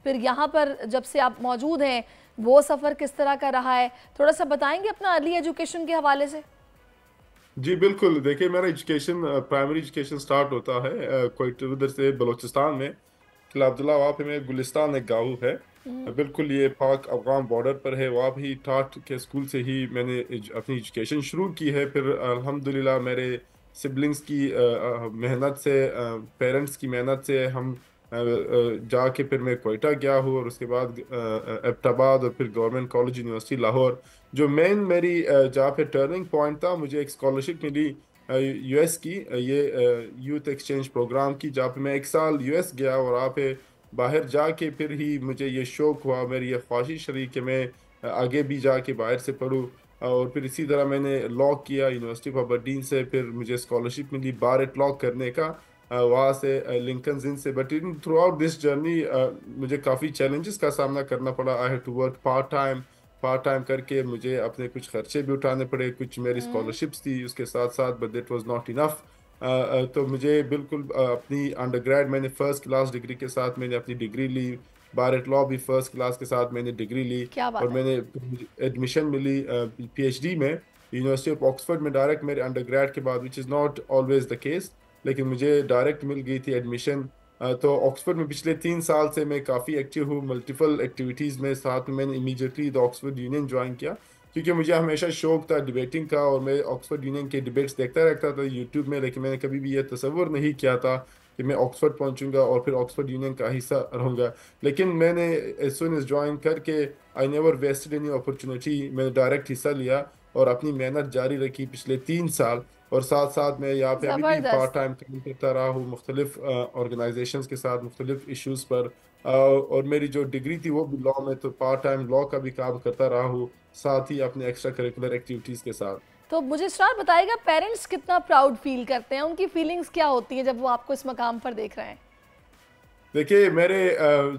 फिर यहाँ पर जब से आप मौजूद हैं वो सफ़र किस तरह का रहा है, थोड़ा सा बताएंगे अपना अर्ली एजुकेशन के हवाले से? जी बिल्कुल, देखिए मेरा एजुकेशन प्राइमरी एजुकेशन स्टार्ट होता है कोई उधर से बलूचिस्तान में, किला अब्दुल्ला, वहाँ पे मेरे गुलिस्तान एक गाँव है, बिल्कुल ये पाक अफगान बॉर्डर पर है। वहाँ भी ठाठ के स्कूल से ही मैंने अपनी एजुकेशन शुरू की है। फिर अल्हम्दुलिल्लाह मेरे सिबलिंग्स की मेहनत से, पेरेंट्स की मेहनत से हम जाके फिर मैं क्वेटा गया हूँ और उसके बाद एबटाबाद और फिर गवर्नमेंट कॉलेज यूनिवर्सिटी लाहौर। जो मेन मेरी जहाँ पे टर्निंग पॉइंट था, मुझे एक स्कॉलरशिप मिली यूएस की, ये यूथ एक्सचेंज प्रोग्राम की, जहाँ पे मैं 1 साल यूएस गया और वहाँ पे बाहर जाके फिर ही मुझे ये शौक़ हुआ, मेरी ये ख्वाहिश रही कि मैं आगे भी जाके बाहर से पढूं। और फिर इसी तरह मैंने लॉ किया यूनिवर्सिटी ऑफ अबरडीन से, फिर मुझे स्कॉलरशिप मिली बार एट लॉ करने का वहाँ से लिंकन्स इन से। But in throughout this journey मुझे काफ़ी चैलेंजेस का सामना करना पड़ा। I have to work part time करके मुझे अपने कुछ खर्चे भी उठाने पड़े, कुछ मेरी स्कॉलरशिप्स थी उसके साथ साथ, but that was not enough. तो मुझे बिल्कुल अपनी अंडरग्रेड मैंने फर्स्ट क्लास डिग्री के साथ मैंने अपनी degree Lee, bar at law भी फर्स्ट क्लास के साथ मैंने डिग्री ली, और मैंने एडमिशन मिली पीएचडी में यूनिवर्सिटी ऑफ ऑक्सफोर्ड में डायरेक्ट मेरे अंडरग्रेड के बाद, which is not always the case, लेकिन मुझे डायरेक्ट मिल गई थी एडमिशन। तो ऑक्सफोर्ड में पिछले 3 साल से मैं काफ़ी एक्टिव हूँ मल्टीपल एक्टिविटीज़ में। साथ में मैंने immediately the Oxford union join किया, क्योंकि मुझे हमेशा शौक था डिबेटिंग का, और मैं ऑक्सफोर्ड यूनियन के डिबेट्स देखता रहता था यूट्यूब में, लेकिन मैंने कभी भी ये तसव्वुर नहीं किया था कि मैं ऑक्सफोर्ड पहुंचूंगा और फिर ऑक्सफोर्ड यूनियन का हिस्सा रहूंगा। लेकिन मैंने एज सून एज ज्वाइन करके I never wasted any opportunity, मैंने डायरेक्ट हिस्सा लिया और अपनी मेहनत जारी रखी पिछले 3 साल। और साथ साथ मैं यहाँ पे अभी भी पार्ट टाइम काम करता रहा हूँ मुख्तलिफ ऑर्गेनाइजेशंस के साथ मुख्तलिफ इश्यूज़ पर, और मेरी जो डिग्री थी वो भी लॉ में, तो पार्ट टाइम लॉ का भी काम करता रहा हूँ साथ ही अपने एक्स्ट्रा करिकुलर एक्टिविटीज़ के साथ। तो मुझे स्टार बताएगा पेरेंट्स कितना प्राउड फील करते हैं, उनकी फीलिंग्स क्या होती है जब वो आपको इस मकाम पर देख रहे हैं? देखिए मेरे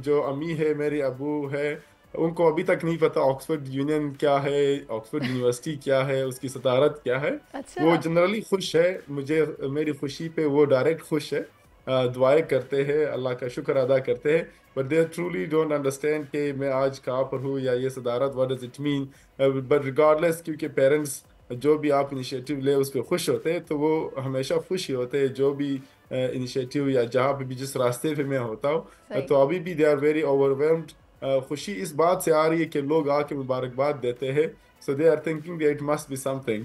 जो अम्मी है, मेरे अबू है, उनको अभी तक नहीं पता ऑक्सफोर्ड यूनियन क्या है, ऑक्सफोर्ड यूनिवर्सिटी क्या है, उसकी सदारत क्या है। अच्छा। वो जनरली खुश है, मुझे मेरी खुशी पे वो डायरेक्ट खुश है, दुआएं करते हैं, अल्लाह का शुक्र अदा करते हैं, but they truly don't understand कि मैं आज कहाँ पर हूँ या ये सदारत what does it mean. But regardless, क्योंकि पेरेंट्स जो भी आप इनिशिएटिव ले उस पर खुश होते हैं, तो वो हमेशा खुश ही होते हैं जो भी इनिशिएटिव या जहाँ पे भी जिस रास्ते पे मैं होता हूँ। तो अभी भी दे आर वेरी ओवरवेल्म्ड। खुशी इस बात से आ रही है कि लोग आके मुबारकबाद देते हैं, so they are thinking that it must be something.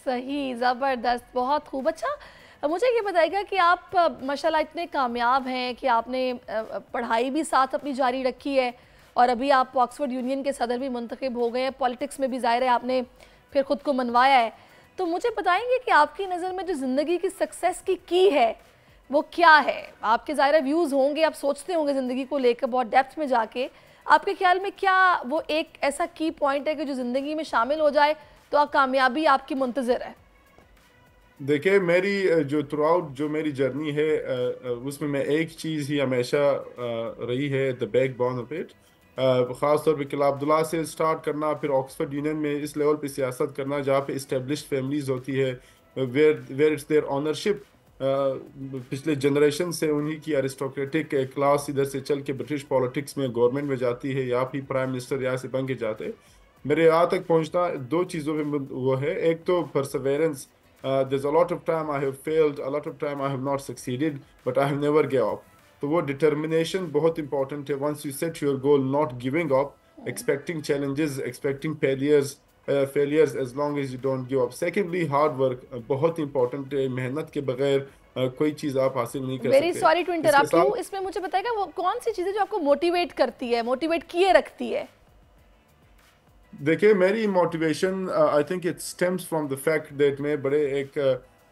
सही, ज़बरदस्त, बहुत खूब। अच्छा मुझे ये बताइएगा कि आप माशाल्लाह इतने कामयाब हैं कि आपने पढ़ाई भी साथ अपनी जारी रखी है और अभी आप ऑक्सफोर्ड यूनियन के सदर भी मुंतखब हो गए हैं, पॉलिटिक्स में भी ज़ाहिर है आपने फिर ख़ुद को मनवाया है। तो मुझे बताएंगे कि आपकी नज़र में जो ज़िंदगी की सक्सेस की है वो क्या है? आपके ज़ाहिर व्यूज़ होंगे, आप सोचते होंगे ज़िंदगी को लेकर बहुत डेप्थ में जाके, आपके ख्याल में क्या वो एक ऐसा की पॉइंट है कि जो ज़िंदगी में शामिल हो जाए तो कामयाबी आपकी मुंतज़िर है? देखिए मेरी जो थ्रू आउट जो मेरी जर्नी है उसमें मैं एक चीज़ ही हमेशा रही है, द बैकबोन ऑफ इट, ख़ास तौर पे किला अब्दुल्ला से स्टार्ट करना, फिर ऑक्सफोर्ड यूनियन में इस लेवल पे सियासत करना जहाँ पे इस्टेब्लिश्ड फैमिलीज़ होती है, वेयर इट्स देयर ऑनरशिप, पिछले जनरेशन से उन्हीं की अरिस्टोक्रेटिक क्लास इधर से चल के ब्रिटिश पॉलिटिक्स में गवर्नमेंट में जाती है या फिर प्राइम मिनिस्टर यहाँ से बन के जाते। मेरे यहाँ तक पहुँचना 2 चीज़ों में वो है, एक तो परसेवेरेंस, there's a lot of time I have failed, a lot of time I have not succeeded, but I have never gave up. तो वो डिटर्मिनेशन बहुत इंपॉर्टेंट है। Once you set your goal, not giving up, expecting challenges, expecting failures as long as you don't give up. Secondly hard work बहुत important है, मेहनत के बगैर कोई चीज़ आप हासिल नहीं कर सकते। Very sorry to interrupt you, इसमें मुझे बताएगा वो कौन सी चीज़ें जो आपको मोटिवेट करती है, मोटिवेट किए रखती है? देखिए मेरी motivation I think it stems from the fact that मैं बड़े एक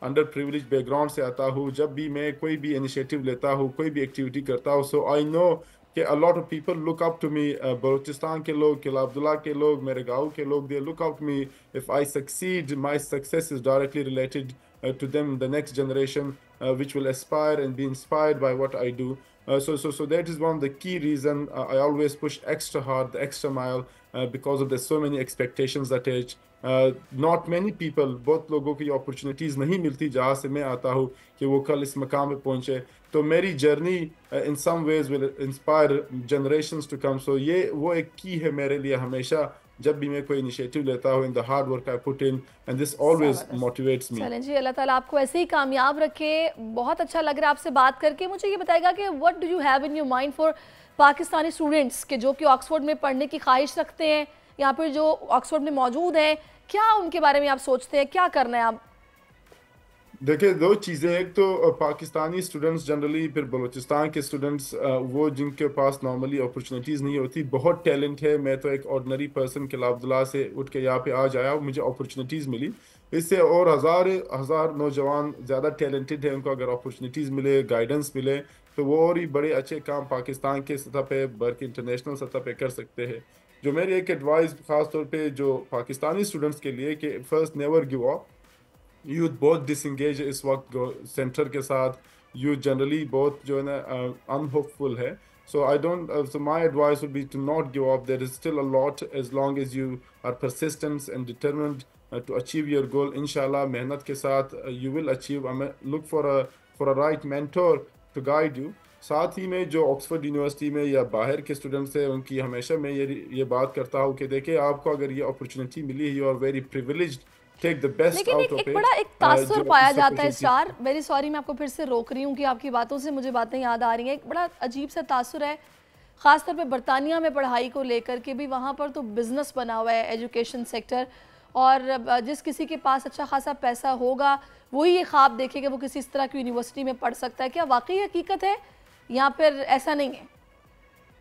अंडर प्रिविलेज बैकग्राउंड से आता हूँ। जब भी मैं कोई भी इनिशिएटिव लेता हूँ, कोई भी एक्टिविटी करता हूँ, सो आई नो कि a lot of people look up to me, Balochistan के लोग, किला अब्दुल्ला के लोग, मेरे गाँव के लोग, they look up to me. If I succeed, my success is directly related to them, the next generation which will aspire and be inspired by what I do. So that is one of the key reason I always push extra hard, the extra mile, because of there's so many expectations attached. Not many people, बहुत लोगों की opportunities नहीं मिलती जहाँ से मैं आता हूँ कि वो कल इस मकाम पे पहुँचे। तो मेरी journey in some ways will inspire generations to come. So ये वो एक key है मेरे लिए हमेशा, जब भी मैं कोई इनिशिएटिव लेता हूँ, in the hard work I put in, and this always motivates me. चलें जी, अल्लाह ताला आपको ऐसे ही कामयाब रखे। बहुत अच्छा लग रहा है आपसे बात करके। मुझे ये बताएगा कि what do you have in your mind for Pakistani students के जो कि ऑक्सफोर्ड में पढ़ने की ख्वाहिश रखते हैं, यहाँ पर जो ऑक्सफोर्ड में मौजूद हैं, क्या उनके बारे में आप सोचते हैं, क्या करना है आप? देखिए, दो चीज़ें, एक तो पाकिस्तानी स्टूडेंट्स जनरली, फिर बलूचिस्तान के स्टूडेंट्स, वो जिनके पास नॉर्मली अपॉर्चुनिटीज़ नहीं होती, बहुत टैलेंट है। मैं तो एक ऑर्डिनरी पर्सन किला अब्दुल्ला से उठ के यहाँ पे आज आया, मुझे अपॉर्चुनिटीज़ मिली। इससे और हज़ार हज़ार नौजवान ज़्यादा टैलेंटेड है, उनको अगर अपॉर्चुनिटीज़ मिले, गाइडेंस मिले, तो वो और ही बड़े अच्छे काम पाकिस्तान के सतह पे बल्कि इंटरनेशनल सतह पे कर सकते हैं। जो मेरी एक एडवाइस ख़ास तौर पे जो पाकिस्तानी स्टूडेंट्स के लिए, कि first never give up. Youth बहुत डिसंगेज है इस वक्त सेंटर के साथ। यूथ जनरली बहुत जो है ना अनहोपफुल है। So I don't so my advice would be to not give up. There is still a lot as long as you are persistent and determined to achieve your goal. इंशाल्लाह मेहनत के साथ you will achieve. Look for a right mentor to guide you. साथ ही में जो Oxford university में या बाहर के स्टूडेंट्स हैं, उनकी हमेशा मैं ये बात करता हूँ कि देखिए, आपको अगर ये अपॉर्चुनिटी मिली है, you are very privileged. Take the best लेकिन आउट ऑफ एक इट। बड़ा एक तासुर पाया जाता है स्टार, वेरी सॉरी मैं आपको फिर से रोक रही हूँ कि आपकी बातों से मुझे बातें याद आ रही हैं। एक बड़ा अजीब सा तासुर है ख़ासतौर पे बरतानिया में पढ़ाई को लेकर के भी। वहाँ पर तो बिज़नेस बना हुआ है एजुकेशन सेक्टर, और जिस किसी के पास अच्छा खासा पैसा होगा वही ये ख्वाब देखेगा वो किसी इस तरह की यूनिवर्सिटी में पढ़ सकता है। क्या वाकई हकीकत है या फिर ऐसा नहीं है?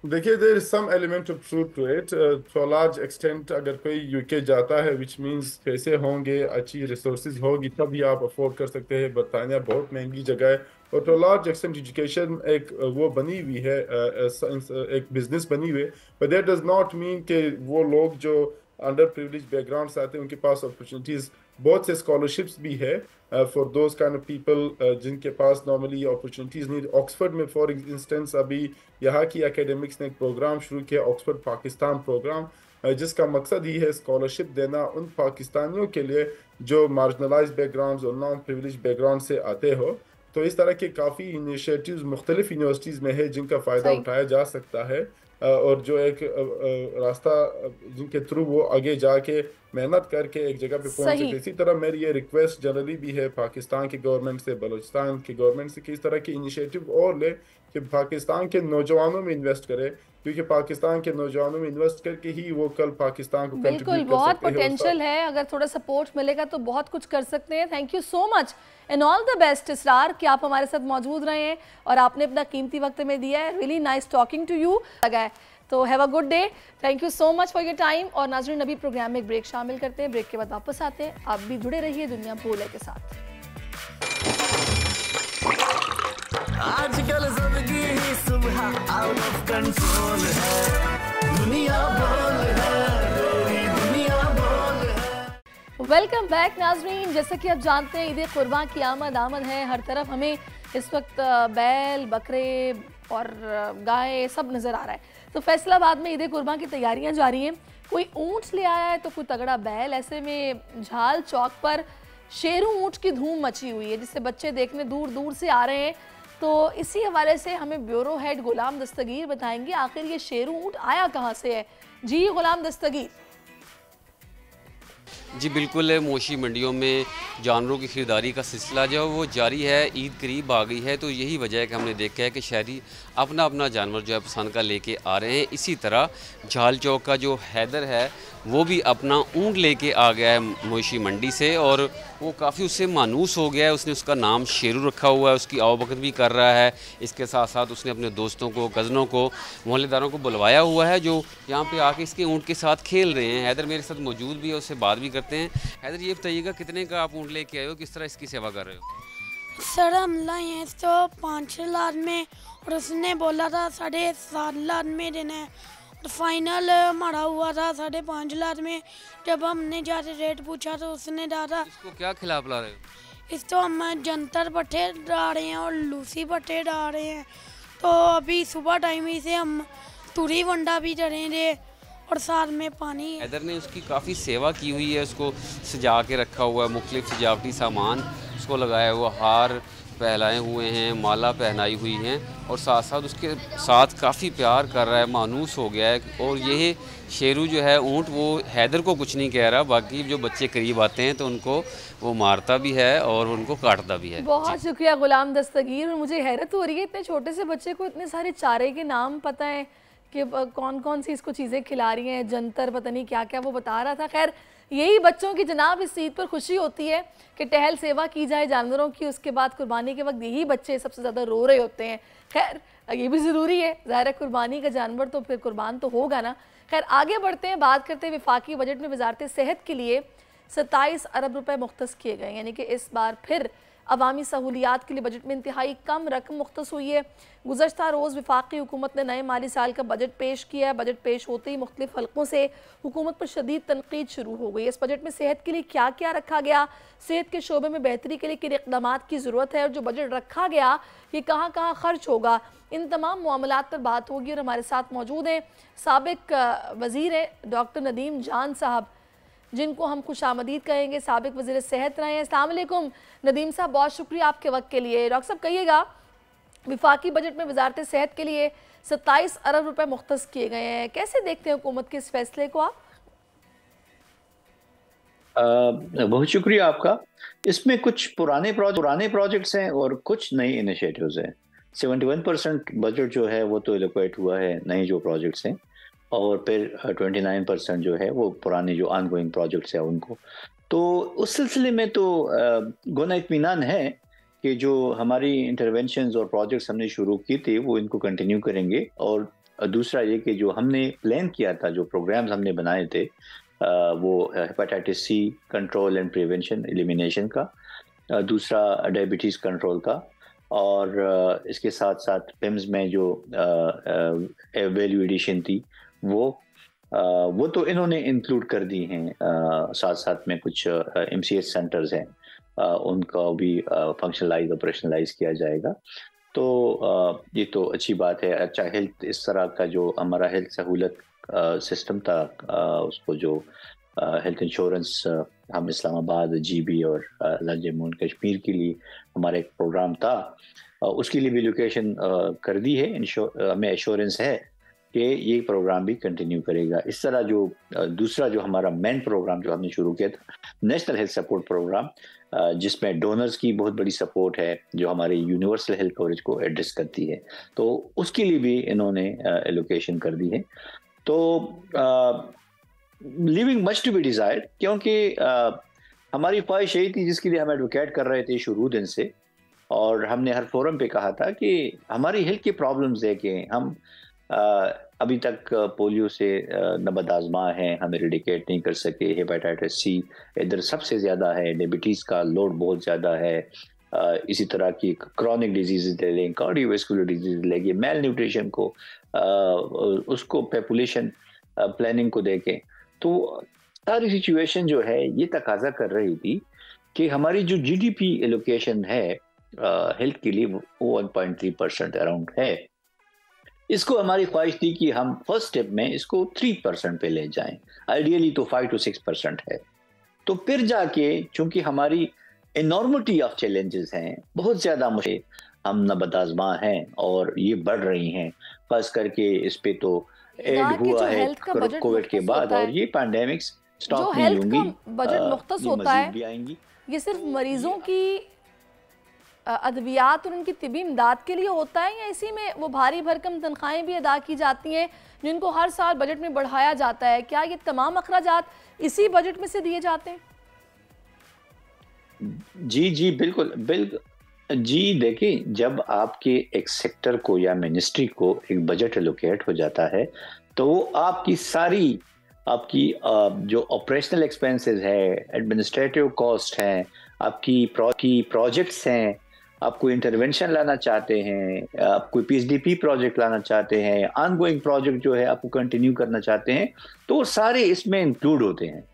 देखिए, there is some element of truth to it to a large extent. अगर कोई यूके जाता है, विच मींस पैसे होंगे, अच्छी रिसोर्सेज होगी, तभी आप अफोर्ड कर सकते हैं। बरतानिया बहुत महंगी जगह है, और टू लार्ज एक्सटेंट एजुकेशन एक वो बनी हुई है, एक बिजनेस बनी हुई है। But that does not mean कि वो लोग जो अंडर प्रिविलेज बैकग्राउंड से आते हैं उनके पास अपॉर्चुनिटीज़, बहुत से स्कॉलरशिप्स भी है for those kind of people जिनके पास नॉर्मली ये अपॉर्चुनिटीज़ नहीं। ऑक्सफोर्ड में फॉर इंस्टेंस अभी यहाँ की एकेडमिक्स ने एक प्रोग्राम शुरू किया, ऑक्सफोर्ड पाकिस्तान प्रोग्राम, जिसका मकसद ही है स्कॉलरशिप देना उन पाकिस्तानियों के लिए जो मार्जिनलाइज बैकग्राउंड और नॉन प्रिविलेज बैकग्राउंड से आते हो। तो इस तरह के काफ़ी इनिशिएटिव्स मुख्तलिफ यूनिवर्सिटीज़ में है जिनका फ़ायदा उठाया जा सकता है, और जो एक रास्ता जिनके थ्रू वो आगे जाके मेहनत करके एक जगह पे पहुंच सकते। इसी तरह मेरी ये रिक्वेस्ट जनरली भी है पाकिस्तान की गवर्नमेंट से, बलूचिस्तान की गवर्नमेंट से, कि इस तरह की इनिशिएटिव और ले कि पाकिस्तान के नौजवानों में इन्वेस्ट करे, क्योंकि पाकिस्तान के नौजवानों में इन्वेस्ट करके ही वो कल पाकिस्तान को बिल्कुल बहुत पोटेंशियल है। अगर थोड़ा सपोर्ट मिलेगा तो बहुत कुछ कर सकते हैं। Thank you so much and all the best Israr कि आप हमारे साथ मौजूद रहे हैं और आपने अपना कीमती वक्त में दिया है। Really nice talking to you लगा है। तो have a good day, thank you so much for your time. और नाज़रीन, अभी प्रोग्राम में एक ब्रेक शामिल करते हैं, ब्रेक के बाद वापस आते हैं। आप भी जुड़े रहिए दुनिया बोल है के साथ। आजकल जिंदगी ही सुबह आउट ऑफ कंट्रोल है, दुनिया बोल है, तेरी दुनिया बोल है। वेलकम बैक नाजरीन। जैसा कि आप जानते हैं, ईद कुर्बान की आमद है। हर तरफ हमें इस वक्त बैल, बकरे और गाय सब नज़र आ रहा है। तो फैसलाबाद में ईद कुर्बान की तैयारियां जारी हैं। कोई ऊँट ले आया है तो कोई तगड़ा बैल। ऐसे में झाल चौक पर शेरू ऊँट की धूम मची हुई है, जिससे बच्चे देखने दूर दूर से आ रहे हैं। तो इसी हवाले से हमें ब्यूरो हेड गुलाम दस्तगीर बताएंगे आखिर ये शेरू ऊँट आया कहाँ से है। जी गुलाम दस्तगीर। जी बिल्कुल, मोशी मंडियों में जानवरों की ख़रीदारी का सिलसिला जो वो जारी है। ईद करीब आ गई है, तो यही वजह है कि हमने देखा है कि शहरी अपना अपना जानवर जो है पसंद का लेके आ रहे हैं। इसी तरह झाल चौक का जो हैदर है वो भी अपना ऊँट लेके आ गया है मोशी मंडी से, और वो काफ़ी उससे मानूस हो गया है। उसने उसका नाम शेरू रखा हुआ है, उसकी आवभगत भी कर रहा है। इसके साथ साथ उसने अपने दोस्तों को, कज़नों को, मोहल्लेदारों को बुलवाया हुआ है जो यहाँ पे आके इसके ऊँट के साथ खेल रहे हैं। हैदर मेरे साथ मौजूद भी है, उससे बात भी करते हैं। हैदर, ये बताइएगा कितने का आप ऊँट लेके आए हो, किस तरह इसकी सेवा कर रहे हो? सर हम लाए हैं तो 5 लाख में, और उसने बोला था 7.5 लाख में देना है, और फाइनल हमारा हुआ था 5.5 लाख में। जब हमने जाके रेट पूछा तो उसने डाला। इसको क्या खिला पिला रहे हो? इस तो हम जंतर पट्टे डाल रहे हैं और लूसी पट्टे डाल रहे हैं। तो अभी सुबह टाइम ही से हम तुरी वंडा भी डरेंगे और साथ में पानी। हैदर ने उसकी काफ़ी सेवा की हुई है, उसको सजा के रखा हुआ है, मुख्तलिफ सजावटी सामान उसको लगाया हुआ, हार पहनाए हुए हैं, माला पहनाई हुई हैं, और साथ साथ उसके साथ काफ़ी प्यार कर रहा है, मानूस हो गया है। और ये शेरू जो है ऊँट, वो हैदर को कुछ नहीं कह रहा, बाकी जो बच्चे करीब आते हैं तो उनको वो मारता भी है और उनको काटता भी है। बहुत शुक्रिया गुलाम दस्तगीर। और मुझे हैरत हो रही है, इतने छोटे से बच्चे को इतने सारे चारे के नाम पता है कि कौन कौन सी इसको चीज़ें खिला रही हैं, जंतर पता नहीं क्या क्या वो बता रहा था। खैर यही बच्चों की जनाब इस ईद पर खुशी होती है कि टहल सेवा की जाए जानवरों की, उसके बाद कुर्बानी के वक्त यही बच्चे सबसे ज़्यादा रो रहे होते हैं। खैर ये भी ज़रूरी है, ज़ाहिर है कुर्बानी का जानवर तो फिर कुर्बान तो होगा ना। खैर आगे बढ़ते हैं, बात करते हैं वफाकी बजट में वजारत सेहत के लिए 27 अरब रुपए मुख्तस किए गए, यानी कि इस बार फिर अवामी सहूलियात के लिए बजट में इंतहाई कम रकम मुख्तस हुई है। गुज़श्ता रोज़ वफाकी हुकूमत ने नए माली साल का बजट पेश किया है। बजट पेश होते ही मुख्तलिफ हलकों से हुकूमत पर शदीद तनकीद शुरू हो गई। इस बजट में सेहत के लिए क्या क्या रखा गया, सेहत के शोबे में बेहतरी के लिए किन इक़दाम की ज़रूरत है, और जो बजट रखा गया ये कहाँ कहाँ खर्च होगा, इन तमाम मामलात पर बात होगी। और हमारे साथ मौजूद हैं साबिक वज़ीर हैं डॉक्टर नदीम जान साहब, जिनको हम खुशामदीद कहेंगे, साबिक वज़ीर सेहत रहे हैं। अस्सलाम वालेकुम नदीम साहब, बहुत शुक्रिया आपके वक्त के लिए। डॉक्टर साहब कहिएगा, विफाकी बजट में वजारत सेहत के लिए 27 अरब रुपए मुख्तस किए गए हैं, कैसे देखते हैं हुकूमत के इस फैसले को आप? बहुत शुक्रिया आपका। इसमें कुछ पुराने प्रोजेक्ट्स हैं और कुछ नए इनिशिएटिव्स हैं। 71% बजट जो है वो तो एलोकेट हुआ है नए जो प्रोजेक्ट्स हैं, और फिर 29% जो है वो पुराने जो ऑनगोइंग प्रोजेक्ट्स हैं उनको। तो उस सिलसिले में तो गोना इत्मीनान है कि जो हमारी इंटरवेंशंस और प्रोजेक्ट्स हमने शुरू किए थे वो इनको कंटिन्यू करेंगे। और दूसरा ये कि जो हमने प्लान किया था, जो प्रोग्राम्स हमने बनाए थे, वो hepatitis C control and prevention elimination का, दूसरा डायबिटीज़ कंट्रोल का, और इसके साथ साथ पिम्स में जो वैल्यू एडिशन थी वो तो इन्होंने इंक्लूड कर दी हैं। साथ साथ में कुछ MCH सेंटर्स हैं, उनका भी फंक्शनलाइज ऑपरेशनलाइज किया जाएगा। तो ये तो अच्छी बात है। अच्छा, हेल्थ इस तरह का जो हमारा हेल्थ सहूलत सिस्टम था, उसको जो हेल्थ इंश्योरेंस हम इस्लामाबाद, GB और जम्मू एंड कश्मीर के लिए हमारा एक प्रोग्राम था, उसके लिए भी लोकेशन कर दी है। हमें एश्योरेंस है कि ये प्रोग्राम भी कंटिन्यू करेगा। इस तरह जो दूसरा जो हमारा मेन प्रोग्राम जो हमने शुरू किया था, नेशनल हेल्थ सपोर्ट प्रोग्राम, जिसमें डोनर्स की बहुत बड़ी सपोर्ट है, जो हमारे यूनिवर्सल हेल्थ कवरेज को एड्रेस करती है, तो उसके लिए भी इन्होंने एलोकेशन कर दी है। तो living much to be desired, क्योंकि हमारी ख्वाहिश यही थी जिसके लिए हम एडवोकेट कर रहे थे शुरू दिन से, और हमने हर फोरम पे कहा था कि हमारी हेल्थ की प्रॉब्लम्स है कि हम अभी तक पोलियो से नबद आजमा हैं, हम एरेडिकेट नहीं कर सके। हेपेटाइटिस सी इधर सबसे ज़्यादा है, डायबिटीज़ का लोड बहुत ज़्यादा है, इसी तरह की क्रॉनिक डिजीज़ ले लें, कार्डियोवैस्कुलर डिजीज़ ले लें, मेल न्यूट्रिशन को उसको पॉपुलेशन प्लानिंग को देखें, तो सारी सिचुएशन जो है ये तकाजा कर रही थी कि हमारी जो GDP एलोकेशन है हेल्थ के लिए वो 1.3% अराउंड है। इसको हमारी ख्वाहिश थी कि हम फर्स्ट स्टेप में इसको 3% पे ले जाएं, आइडियली तो 5 to 6% है। तो फिर जाके चूंकि हमारी एनॉर्मिटी ऑफ चैलेंजेस हैं, बहुत ज़्यादा मुझे हम नबदाजमा हैं और ये बढ़ रही हैं, खास करके इस पे तो ऐड हुआ है कोविड के बाद, और ये पैंडेमिक्स स्टॉप नहीं होंगी, बजट मुख्तस होता है, ये सिर्फ मरीजों की अद्वियात और उनकी तिबी इमदाद के लिए होता है, या इसी में वो भारी भरकम तनख्वाहें भी अदा की जाती हैं जिनको हर साल बजट में बढ़ाया जाता है? क्या ये तमाम अखराजात इसी बजट में से दिए जाते हैं? जी बिल्कुल जी। देखिए, जब आपके एक सेक्टर को या मिनिस्ट्री को एक बजट एलोकेट हो जाता है, तो वो आपकी सारी जो ऑपरेशनल एक्सपेंसेस है, एडमिनिस्ट्रेटिव कॉस्ट हैं, आपकी प्रोजेक्ट्स हैं, आपको इंटरवेंशन लाना चाहते हैं, आप कोई PSDP प्रोजेक्ट लाना चाहते हैं, ऑनगोइंग प्रोजेक्ट जो है आपको कंटिन्यू करना चाहते हैं, तो सारे इसमें इंक्लूड होते हैं।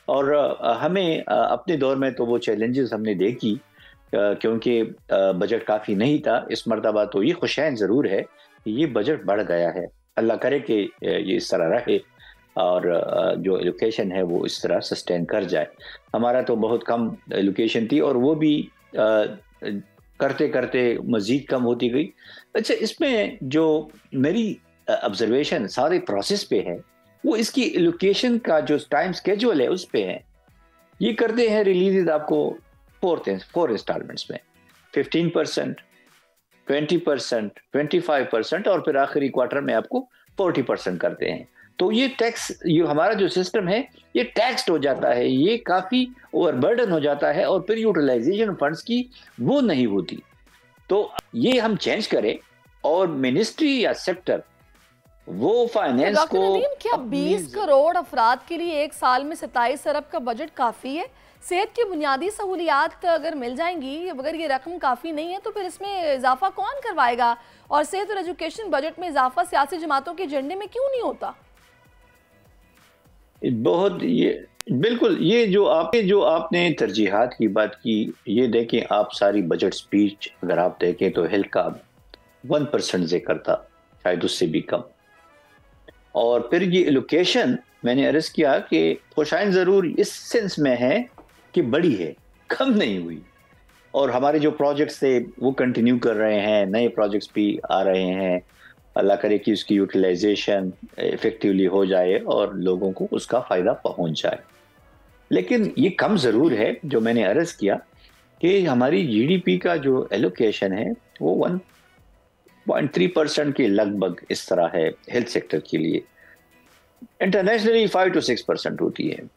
और हमें अपने दौर में तो वो चैलेंजेस हमने देखी, क्योंकि बजट काफ़ी नहीं था। इस मरतबा तो ये खुशैन ज़रूर है कि ये बजट बढ़ गया है। अल्लाह करे कि ये इस तरह रहे और जो एलोकेशन है वो इस तरह सस्टेन कर जाए। हमारा तो बहुत कम एलोकेशन थी और वो भी करते करते मज़ीद कम होती गई। अच्छा, इसमें जो मेरी ऑब्जर्वेशन सारे प्रोसेस पे है, वो इसकी एलोकेशन का जो टाइम स्केड्यूल है उस पे है। ये करते हैं रिलीज आपको 4 इंस्टॉलमेंट्स में 15%, 20%, 25% और फिर आखिरी क्वार्टर में आपको 40% करते हैं। तो ये टैक्स, ये हमारा जो सिस्टम है ये टैक्स्ड हो जाता है, ये काफ़ी ओवरबर्डन हो जाता है और फिर यूटिलाइजेशन फंड्स की वो नहीं होती। तो ये हम चेंज करें और मिनिस्ट्री या सेक्टर वो फाइनेंस डॉक्टर को नदीम, क्या 20 करोड़ अफराद के लिए एक साल में 27 अरब का बजट काफ़ी है? सेहत की बुनियादी सहूलियात अगर मिल जाएंगी, अगर ये रकम काफ़ी नहीं है तो फिर इसमें इजाफा कौन करवाएगा? और सेहत और एजुकेशन बजट में इजाफा सियासी जमातों के एजेंडे में क्यों नहीं होता? बहुत ये बिल्कुल, ये जो आपने तरजीहात की बात की, ये देखें आप सारी बजट स्पीच अगर आप देखें तो हेल्थ का 1% जिक्र था, शायद उससे भी कम। और फिर ये एलोकेशन मैंने अर्ज किया कि खुशाइन ज़रूर इस सेंस में है कि बड़ी है, कम नहीं हुई। और हमारे जो प्रोजेक्ट्स थे वो कंटिन्यू कर रहे हैं, नए प्रोजेक्ट्स भी आ रहे हैं। अल्लाह करे कि उसकी यूटिलाइजेशन इफेक्टिवली हो जाए और लोगों को उसका फ़ायदा पहुंच जाए। लेकिन ये कम ज़रूर है, जो मैंने अर्ज़ किया कि हमारी जीडीपी का जो एलोकेशन है वो 1.3% के लगभग इस तरह है हेल्थ सेक्टर के लिए। इंटरनेशनली 5 to 6% होती है।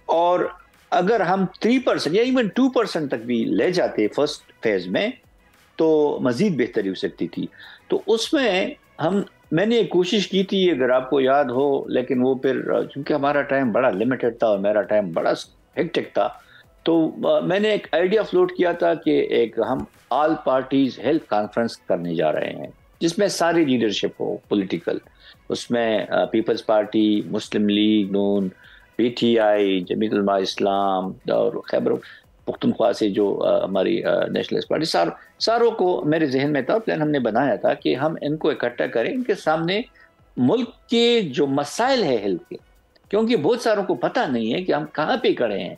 और अगर हम 3% या इवन 2% तक भी ले जाते फर्स्ट फेज में तो मज़ीद बेहतरी हो सकती थी। तो उसमें मैंने कोशिश की थी, अगर आपको याद हो, लेकिन वो फिर चूंकि हमारा टाइम बड़ा लिमिटेड था और मेरा टाइम बड़ा हेक्टिक था, तो मैंने एक आइडिया फ्लोट किया था कि एक हम ऑल पार्टीज हेल्थ कॉन्फ्रेंस करने जा रहे हैं जिसमें सारी लीडरशिप हो पॉलिटिकल, उसमें पीपल्स पार्टी, मुस्लिम लीग नून, पीटीआई, जमीयत उलमा इस्लाम और खैबर पुख्तनख्वा से जो हमारी नेशनलिस्ट पार्टी, सारों को मेरे जहन में था। प्लान हमने बनाया था कि हम इनको इकट्ठा करें, इनके सामने मुल्क के जो मसाइल है हेल्थ के, क्योंकि बहुत सारों को पता नहीं है कि हम कहाँ पे खड़े हैं।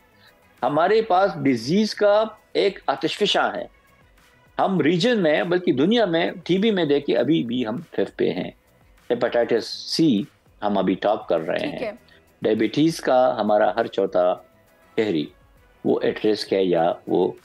हमारे पास डिजीज़ का एक आतिशफिशा है, हम रीजन में बल्कि दुनिया में टीबी में देखिए अभी भी हम 5th पे हैं। हेपेटाइटिस सी हम अभी टॉप कर रहे हैं। डायबिटीज़ का हमारा हर चौथा शहरी वो एट रिस्क है या वो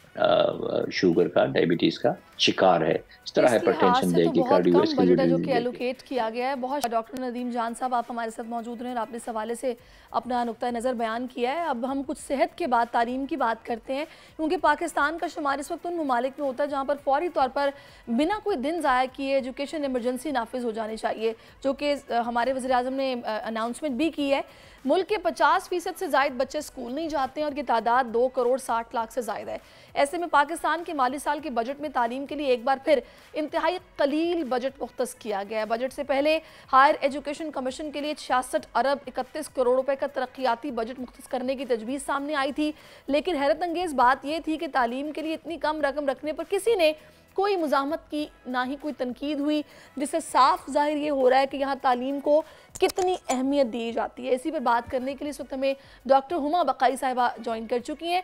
शुगर का, डायबिटीज का शिकार है। इस तरह हाइपरटेंशन देखिए, कार्डियोवैस्कुलर डिजीज जो कि एलोकेट किया गया है। बहुत डॉक्टर नदीम जान साहब आप हमारे साथ मौजूद रहे और आपने इस हवाले से अपना नुक्ता नज़र बयान किया है। अब हम कुछ सेहत के बाद तालीम की बात करते हैं, क्योंकि पाकिस्तान का शुमार इस वक्त उन ममालिक में होता है जहाँ पर फौरी तौर पर बिना कोई दिन ज़ाया किए एजुकेशन इमरजेंसी नाफिज हो जानी चाहिए, जो कि हमारे वज़ीर-ए-आज़म ने अनाउंसमेंट भी की है। मुल्क के 50% से ज़ायद बच्चे स्कूल नहीं जाते हैं और ये तादाद 2 करोड़ 60 लाख से ज़ायद है। ऐसे में पाकिस्तान के माली साल के बजट में तालीम के लिए एक बार फिर इंतहाई कलील बजट मुख्तस किया गया है। बजट से पहले हायर एजुकेशन कमीशन के लिए 66 अरब 31 करोड़ रुपए का तरक्याती बजट मुख्तस करने की तजवीज़ सामने आई थी, लेकिन हैरत अंगेज़ बात यह थी कि तालीम के लिए इतनी कम रकम रखने पर किसी ने कोई मुज़ाहमत की, ना ही कोई तनकीद हुई, जिससे साफ जाहिर ये हो रहा है कि यहाँ तालीम को कितनी अहमियत दी जाती है। इसी पर बात करने के लिए इस वक्त हमें डॉक्टर हुमा बकाई साहिबा ज्वाइन कर चुकी हैं।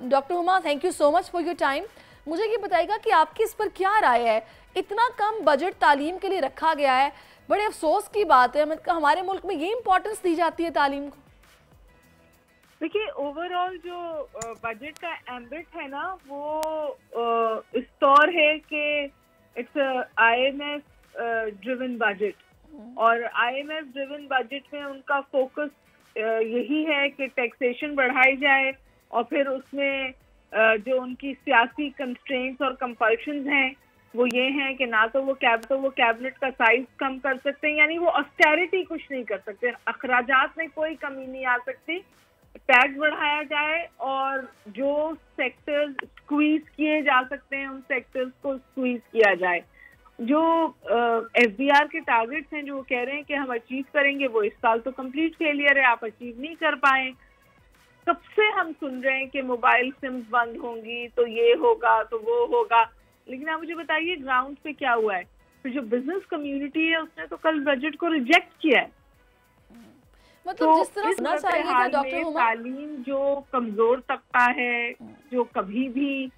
Doctor Huma, thank you so much for your time. मुझे ये बताइएगा कि आपकी इस पर क्या राय है? इतना कम बजट तालीम के लिए रखा गया है, बड़े अफसोस की बात है। मतलब हमारे मुल्क में ये इंपॉर्टेंस दी जाती है तालीम को। देखिए, ओवरऑल जो बजट का एम्बिट है ना, वो इस तौर है कि इट्स IMF ड्रिवन बजट, और IMF ड्रिवन बजट में उनका फोकस यही है कि टैक्सेशन बढ़ाई जाए और फिर उसमें जो उनकी सियासी कंस्ट्रेंट्स और कंपल्शंस हैं वो ये हैं कि ना तो वो कैबिनेट का साइज कम कर सकते हैं, यानी वो ऑस्टेरिटी कुछ नहीं कर सकते, अखराजात में कोई कमी नहीं आ सकती। टैक्स बढ़ाया जाए और जो सेक्टर्स स्क्वीज किए जा सकते हैं उन सेक्टर्स को स्क्वीज किया जाए। जो FBR के टारगेट्स हैं जो वो कह रहे हैं कि हम अचीव करेंगे, वो इस साल तो कंप्लीट फेलियर है, आप अचीव नहीं कर पाए। कब से हम सुन रहे हैं कि मोबाइल सिम्स बंद होंगी तो ये होगा तो वो होगा, लेकिन आप मुझे बताइए ग्राउंड पे क्या हुआ है? फिर जो बिजनेस कम्युनिटी है उसने तो कल बजट को रिजेक्ट किया है। मतलब तो जिस तरह होना चाहिए था डॉक्टर हुमा, तालीम जो कमजोर तबका है, जो कभी भी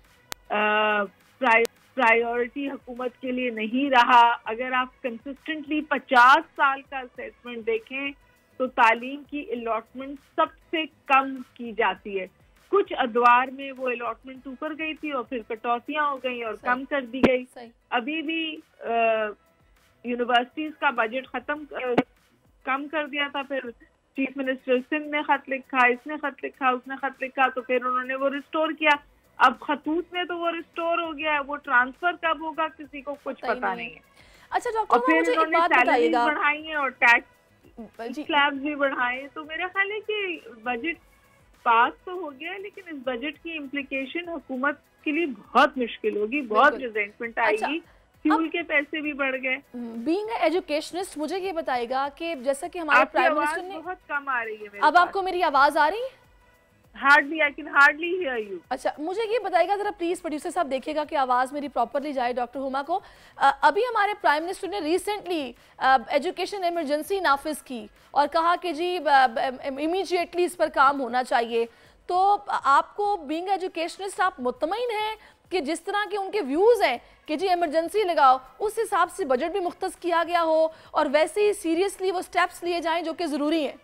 प्रायोरिटी हुकूमत के लिए नहीं रहा, अगर आप कंसिस्टेंटली 50 साल का असेसमेंट देखें तो तालीम की अलॉटमेंट सबसे कम की जाती है। कुछ अदवार में वो अलॉटमेंट ऊपर गई थी और फिर कटौतियां हो गई और कम कर दी गई। अभी भी यूनिवर्सिटीज का बजट कम कर दिया था, फिर चीफ मिनिस्टर सिंध ने खत लिखा, इसने खत लिखा, उसने खत लिखा, तो फिर उन्होंने वो रिस्टोर किया। अब खतूत में तो वो रिस्टोर हो गया है, वो ट्रांसफर कब होगा किसी को कुछ पता नहीं है। अच्छा डॉक्टर, मुझे एक बात बताइएगा, बढ़ाई है और टैक्स स्लैब्स भी बढ़ाए, तो मेरा ख्याल है कि बजट पास तो हो गया है, लेकिन इस बजट की इम्प्लीकेशन हुकूमत के लिए बहुत मुश्किल होगी, बहुत रिजेंटमेंट आएगी। फ्यूल के पैसे भी बढ़ गए। बीइंग एजुकेशनिस्ट, मुझे ये बताइएगा कि जैसा कि हमारे प्राइम मिनिस्टर ने, बहुत कम आ रही है। अब आपको मेरी आवाज आ रही है? Hardly, I can hardly here you. अच्छा, मुझे ये बताइएगा जरा प्लीज, प्रोड्यूसर साहब देखिएगा कि आवाज मेरी प्रॉपरली जाए डॉक्टर हुमा को। अभी हमारे प्राइम मिनिस्टर ने रिसेंटली एजुकेशन इमरजेंसी नाफिज की और कहा कि जी इमीडिएटली इस पर काम होना चाहिए। तो आपको बीइंग एजुकेशनिस्ट आप मुतमईन हैं कि जिस तरह के उनके व्यूज हैं कि जी इमरजेंसी लगाओ, उस हिसाब से बजट भी मुख्तस किया गया हो और वैसे ही सीरियसली वो स्टेप्स लिए जाएं जो कि जरूरी हैं?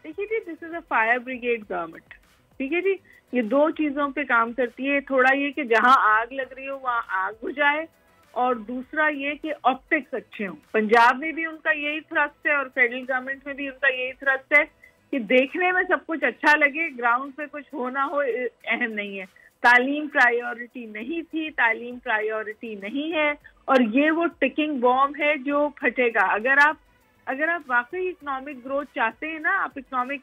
देखिए जी, this is a fire brigade government, ठीक है जी। ये दो चीजों पे काम करती है, थोड़ा ये कि जहां आग लग रही हो वहां आग बुझाए, और दूसरा ये कि ऑप्टिक्स अच्छे हों। पंजाब में भी उनका यही थ्रस्ट है और फेडरल गवर्नमेंट में भी उनका यही थ्रस्ट है कि देखने में सब कुछ अच्छा लगे, ग्राउंड पे कुछ हो ना हो अहम नहीं है। तालीम प्रायोरिटी नहीं थी, तालीम प्रायोरिटी नहीं है, और ये वो टिकिंग बॉम्ब है जो फटेगा। अगर आप वाकई इकोनॉमिक ग्रोथ चाहते हैं ना, आप इकोनॉमिक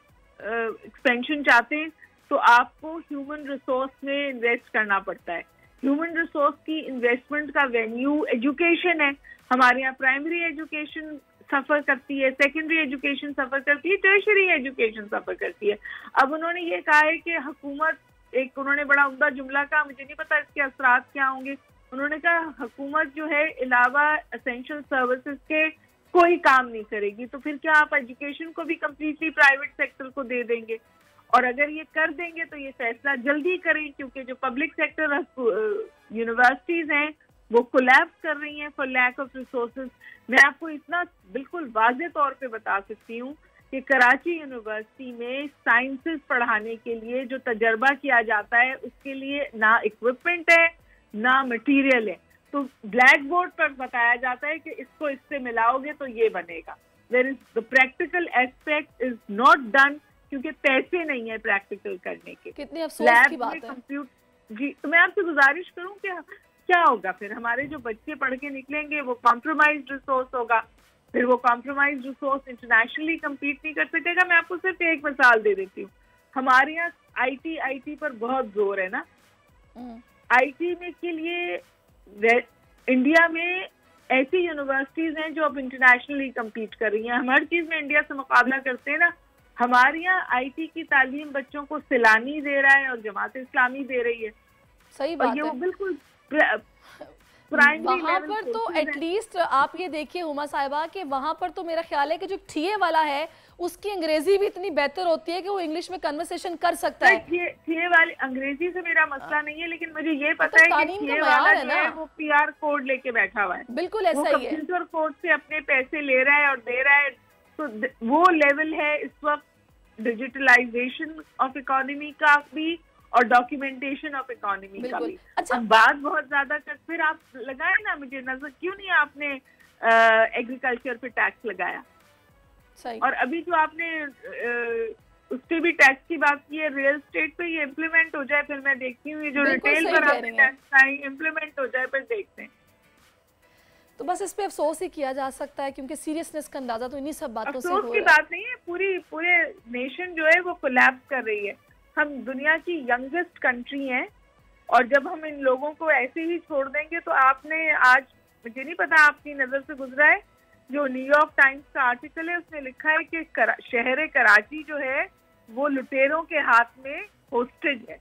एक्सपेंशन चाहते हैं, तो आपको ह्यूमन रिसोर्स में इन्वेस्ट करना पड़ता है। ह्यूमन रिसोर्स की इन्वेस्टमेंट का वेन्यू एजुकेशन है। हमारे यहाँ प्राइमरी एजुकेशन सफर करती है, सेकेंडरी एजुकेशन सफर करती है, टर्शरी एजुकेशन सफर करती है। अब उन्होंने ये कहा है कि हुकूमत, एक उन्होंने बड़ा उम्दा जुमला कहा, मुझे नहीं पता इसके असरात क्या होंगे। उन्होंने कहा हुकूमत जो है अलावा एसेंशियल सर्विसेज के कोई काम नहीं करेगी, तो फिर क्या आप एजुकेशन को भी कम्प्लीटली प्राइवेट सेक्टर को दे देंगे? और अगर ये कर देंगे तो ये फैसला जल्दी करें, क्योंकि जो पब्लिक सेक्टर यूनिवर्सिटीज हैं वो कोलैप्स कर रही हैं फॉर लैक ऑफ रिसोर्सेज। मैं आपको इतना बिल्कुल वाज़ेह तौर पे बता सकती हूँ कि कराची यूनिवर्सिटी में साइंसेस पढ़ाने के लिए जो तजर्बा किया जाता है उसके लिए ना इक्विपमेंट है ना मटीरियल है। तो ब्लैक बोर्ड पर बताया जाता है कि इसको इससे मिलाओगे तो ये बनेगा। There is the practical aspect is not done, क्योंकि पैसे नहीं है प्रैक्टिकल करने के। कितनी अफसोस की बात है जी। तो मैं आपसे गुजारिश करूं कि क्या होगा फिर, हमारे जो बच्चे पढ़ के निकलेंगे वो कॉम्प्रोमाइज्ड रिसोर्स होगा, फिर वो कॉम्प्रोमाइज्ड रिसोर्स इंटरनेशनली कम्पीट नहीं कर सकेगा। मैं आपको सिर्फ एक मिसाल दे देती हूँ, हमारे यहाँ आईटी पर बहुत जोर है ना। आईटी में के लिए इंडिया में ऐसी यूनिवर्सिटीज हैं जो अब इंटरनेशनली कम्पीट कर रही हैं। हम हर चीज में इंडिया से मुकाबला करते हैं ना। हमारे यहाँ आईटी की तालीम बच्चों को सिलानी दे रहा है और जमात इस्लामी दे रही है। सही बात है। वो बिल्कुल वहाँ पर तो एटलीस्ट आप ये देखिए हुमा साहिबा कि वहाँ पर तो मेरा ख्याल है कि जो टीए वाला है उसकी अंग्रेजी भी इतनी बेहतर होती है कि वो इंग्लिश में कन्वर्सेशन कर सकता है। टीए वाली अंग्रेजी से मेरा मसला नहीं है, लेकिन मुझे ये पता है कि टीए वाला जो है वो पीआर कोड लेके बैठा हुआ है। बिल्कुल ऐसा ही है, कंप्यूटर कोड से अपने पैसे ले रहा है और दे रहा है। तो वो लेवल है इस वक्त डिजिटलाइजेशन ऑफ इकोनॉमी का भी और डॉक्यूमेंटेशन ऑफ इकोनॉमी का भी। अच्छा, बात बहुत ज्यादा कर, फिर आप लगाए ना, मुझे नजर क्यों नहीं आपने एग्रीकल्चर पे टैक्स लगाया? सही। और अभी जो आपने उस पे भी टैक्स की बात की है, रियल एस्टेट पे ये इम्प्लीमेंट हो जाए, फिर मैं देखती हूँ ये जो रिटेल पर आपने टैक्स आई इम्प्लीमेंट हो जाए, फिर देखते हैं। तो बस इस पे अफसोस ही किया जा सकता है, क्योंकि सीरियसनेस का अंदाजा तो इन्हीं सब बातों से हो रहा है। अफसोस की बात नहीं है, पूरे नेशन जो है वो कोलैप्स कर रही है। हम दुनिया की यंगेस्ट कंट्री हैं, और जब हम इन लोगों को ऐसे ही छोड़ देंगे तो आपने आज, मुझे नहीं पता आपकी नजर से गुजरा है, जो न्यूयॉर्क टाइम्स का आर्टिकल है उसमें लिखा है कि शहर कराची जो है वो लुटेरों के हाथ में होस्टेज है।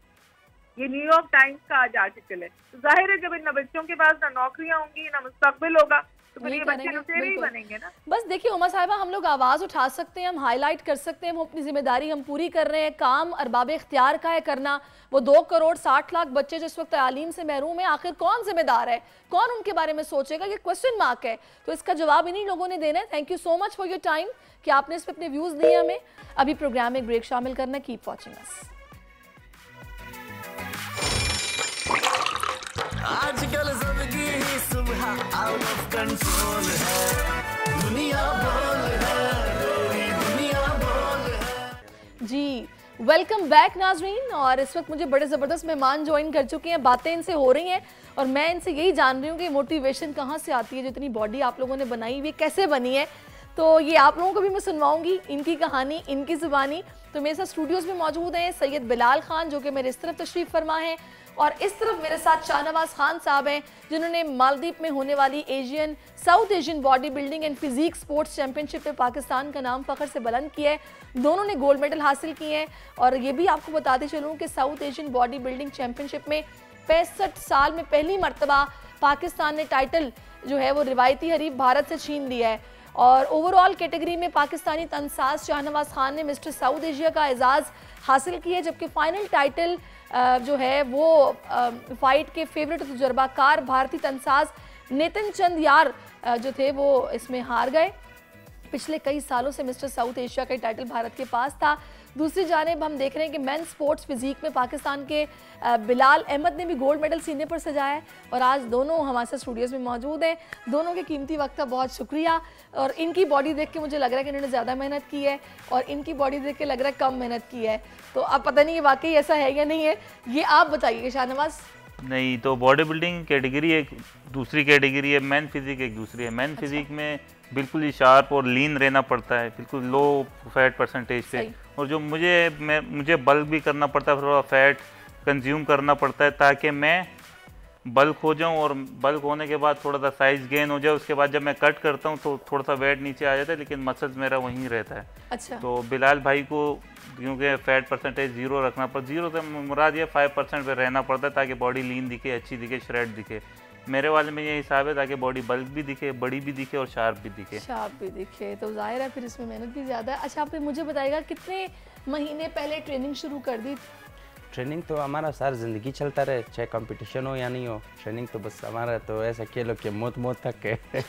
ये न्यूयॉर्क टाइम्स का आज आर्टिकल है। तो जाहिर है जब इन बच्चों के पास ना नौकरियां होंगी ना मुस्तकबिल होगा, तो फिर ये बच्चे लुटेरे ही बनेंगे ना। बस देखिए उमा साहिबा, हम लोग आवाज़ उठा सकते हैं, हम हाईलाइट कर सकते हैं, हम अपनी जिम्मेदारी हम पूरी कर रहे हैं। काम अरबाब इख्तियार का है करना। वो 2 करोड़ 60 लाख बच्चे जो इस वक्त तालीम से महरूम है, आखिर कौन जिम्मेदार है, कौन उनके बारे में सोचेगा, ये क्वेश्चन मार्क है। तो इसका जवाब इन्हीं लोगों ने देना है। Thank you so much for your time कि आपने इस पर अपने व्यूज़ दिए हमें। अभी प्रोग्राम में ब्रेक शामिल करना। Keep watching us. आजकल सबकी ही सुबह आउट ऑफ कंट्रोल है, दुनिया बोल है, तेरी दुनिया बोल है। जी वेलकम बैक नाजरीन। और इस वक्त मुझे बड़े ज़बरदस्त मेहमान ज्वाइन कर चुके हैं, बातें इनसे हो रही हैं और मैं इनसे यही जान रही हूँ कि मोटिवेशन कहाँ से आती है, जितनी बॉडी आप लोगों ने बनाई हुई कैसे बनी है। तो ये आप लोगों को भी मैं सुनवाऊंगी इनकी कहानी, इनकी ज़ुबानी। तो मेरे साथ स्टूडियोज़ में मौजूद हैं सैयद बिलाल खान जो कि मेरे इस तरफ तशरीफ़ फरमा हैं और इस तरफ मेरे साथ शाहनवाज खान साहब हैं जिन्होंने मालदीव में होने वाली South Asian body building and physique sports championship में पाकिस्तान का नाम फ़ख्र से बुलंद किया है। दोनों ने गोल्ड मेडल हासिल किए हैं और ये भी आपको बताते चलूँ कि south Asian body building championship में 65 साल में पहली मरतबा पाकिस्तान ने टाइटल जो है वो रिवायती हरीफ भारत से छीन लिया है। और ओवरऑल कैटेगरी में पाकिस्तानी तनसाज शाहनवाज खान ने मिस्टर साउथ एशिया का एजाज़ हासिल किया, जबकि फाइनल टाइटल जो है वो फाइट के फेवरेट तजुर्बाकार भारतीय तनसाज नितिन चंद यार जो थे वो इसमें हार गए। पिछले कई सालों से मिस्टर साउथ एशिया का टाइटल भारत के पास था। दूसरी जानिब हम देख रहे हैं कि मेन स्पोर्ट्स फिजिक में पाकिस्तान के बिलाल अहमद ने भी गोल्ड मेडल सीने पर सजाया है और आज दोनों हमारे साथ स्टूडियोज़ में मौजूद हैं। दोनों के कीमती वक्त का बहुत शुक्रिया। और इनकी बॉडी देख के मुझे लग रहा है कि इन्होंने ज़्यादा मेहनत की है और इनकी बॉडी देख के लग रहा है कम मेहनत की है। तो अब पता नहीं ये वाकई ऐसा है या नहीं है, ये आप बताइए शाहनवाज। नहीं, तो बॉडी बिल्डिंग कैटेगरी एक दूसरी कैटेगरी है, मैन फिजिक एक दूसरी है। मैन फिजिक में बिल्कुल ही शार्प और लीन रहना पड़ता है, बिल्कुल लो फैट परसेंटेज पे, और जो मुझे बल्क भी करना पड़ता है, थोड़ा फैट कंज्यूम करना पड़ता है ताकि मैं बल्क हो जाऊं और बल्क होने के बाद थोड़ा सा साइज गेन हो जाए। उसके बाद जब मैं कट करता हूं तो थोड़ा सा वेट नीचे आ जाता है लेकिन मसल्स मेरा वहीं रहता है। अच्छा। तो बिलाल भाई को क्योंकि फैट परसेंटेज 0 रखना पड़ता, 0 से मुराद ये 5% पे रहना पड़ता है ताकि बॉडी लीन दिखे, अच्छी दिखे, श्रेड दिखे। मेरे वाले में ये हिसाब है ताकि बॉडी बल्क भी दिखे, बड़ी भी दिखे और शार्प भी दिखे। शार्प भी दिखे तो जाहिर है फिर इसमें मेहनत भी ज़्यादा है। अच्छा, आप मुझे बताइएगा कितने महीने पहले ट्रेनिंग शुरू कर दी? ट्रेनिंग तो हमारा सारी ज़िंदगी चलता रहे, चाहे कंपटीशन हो या नहीं हो। ट्रेनिंग तो बस हमारा तो ऐसा खेलो कि मौत तक है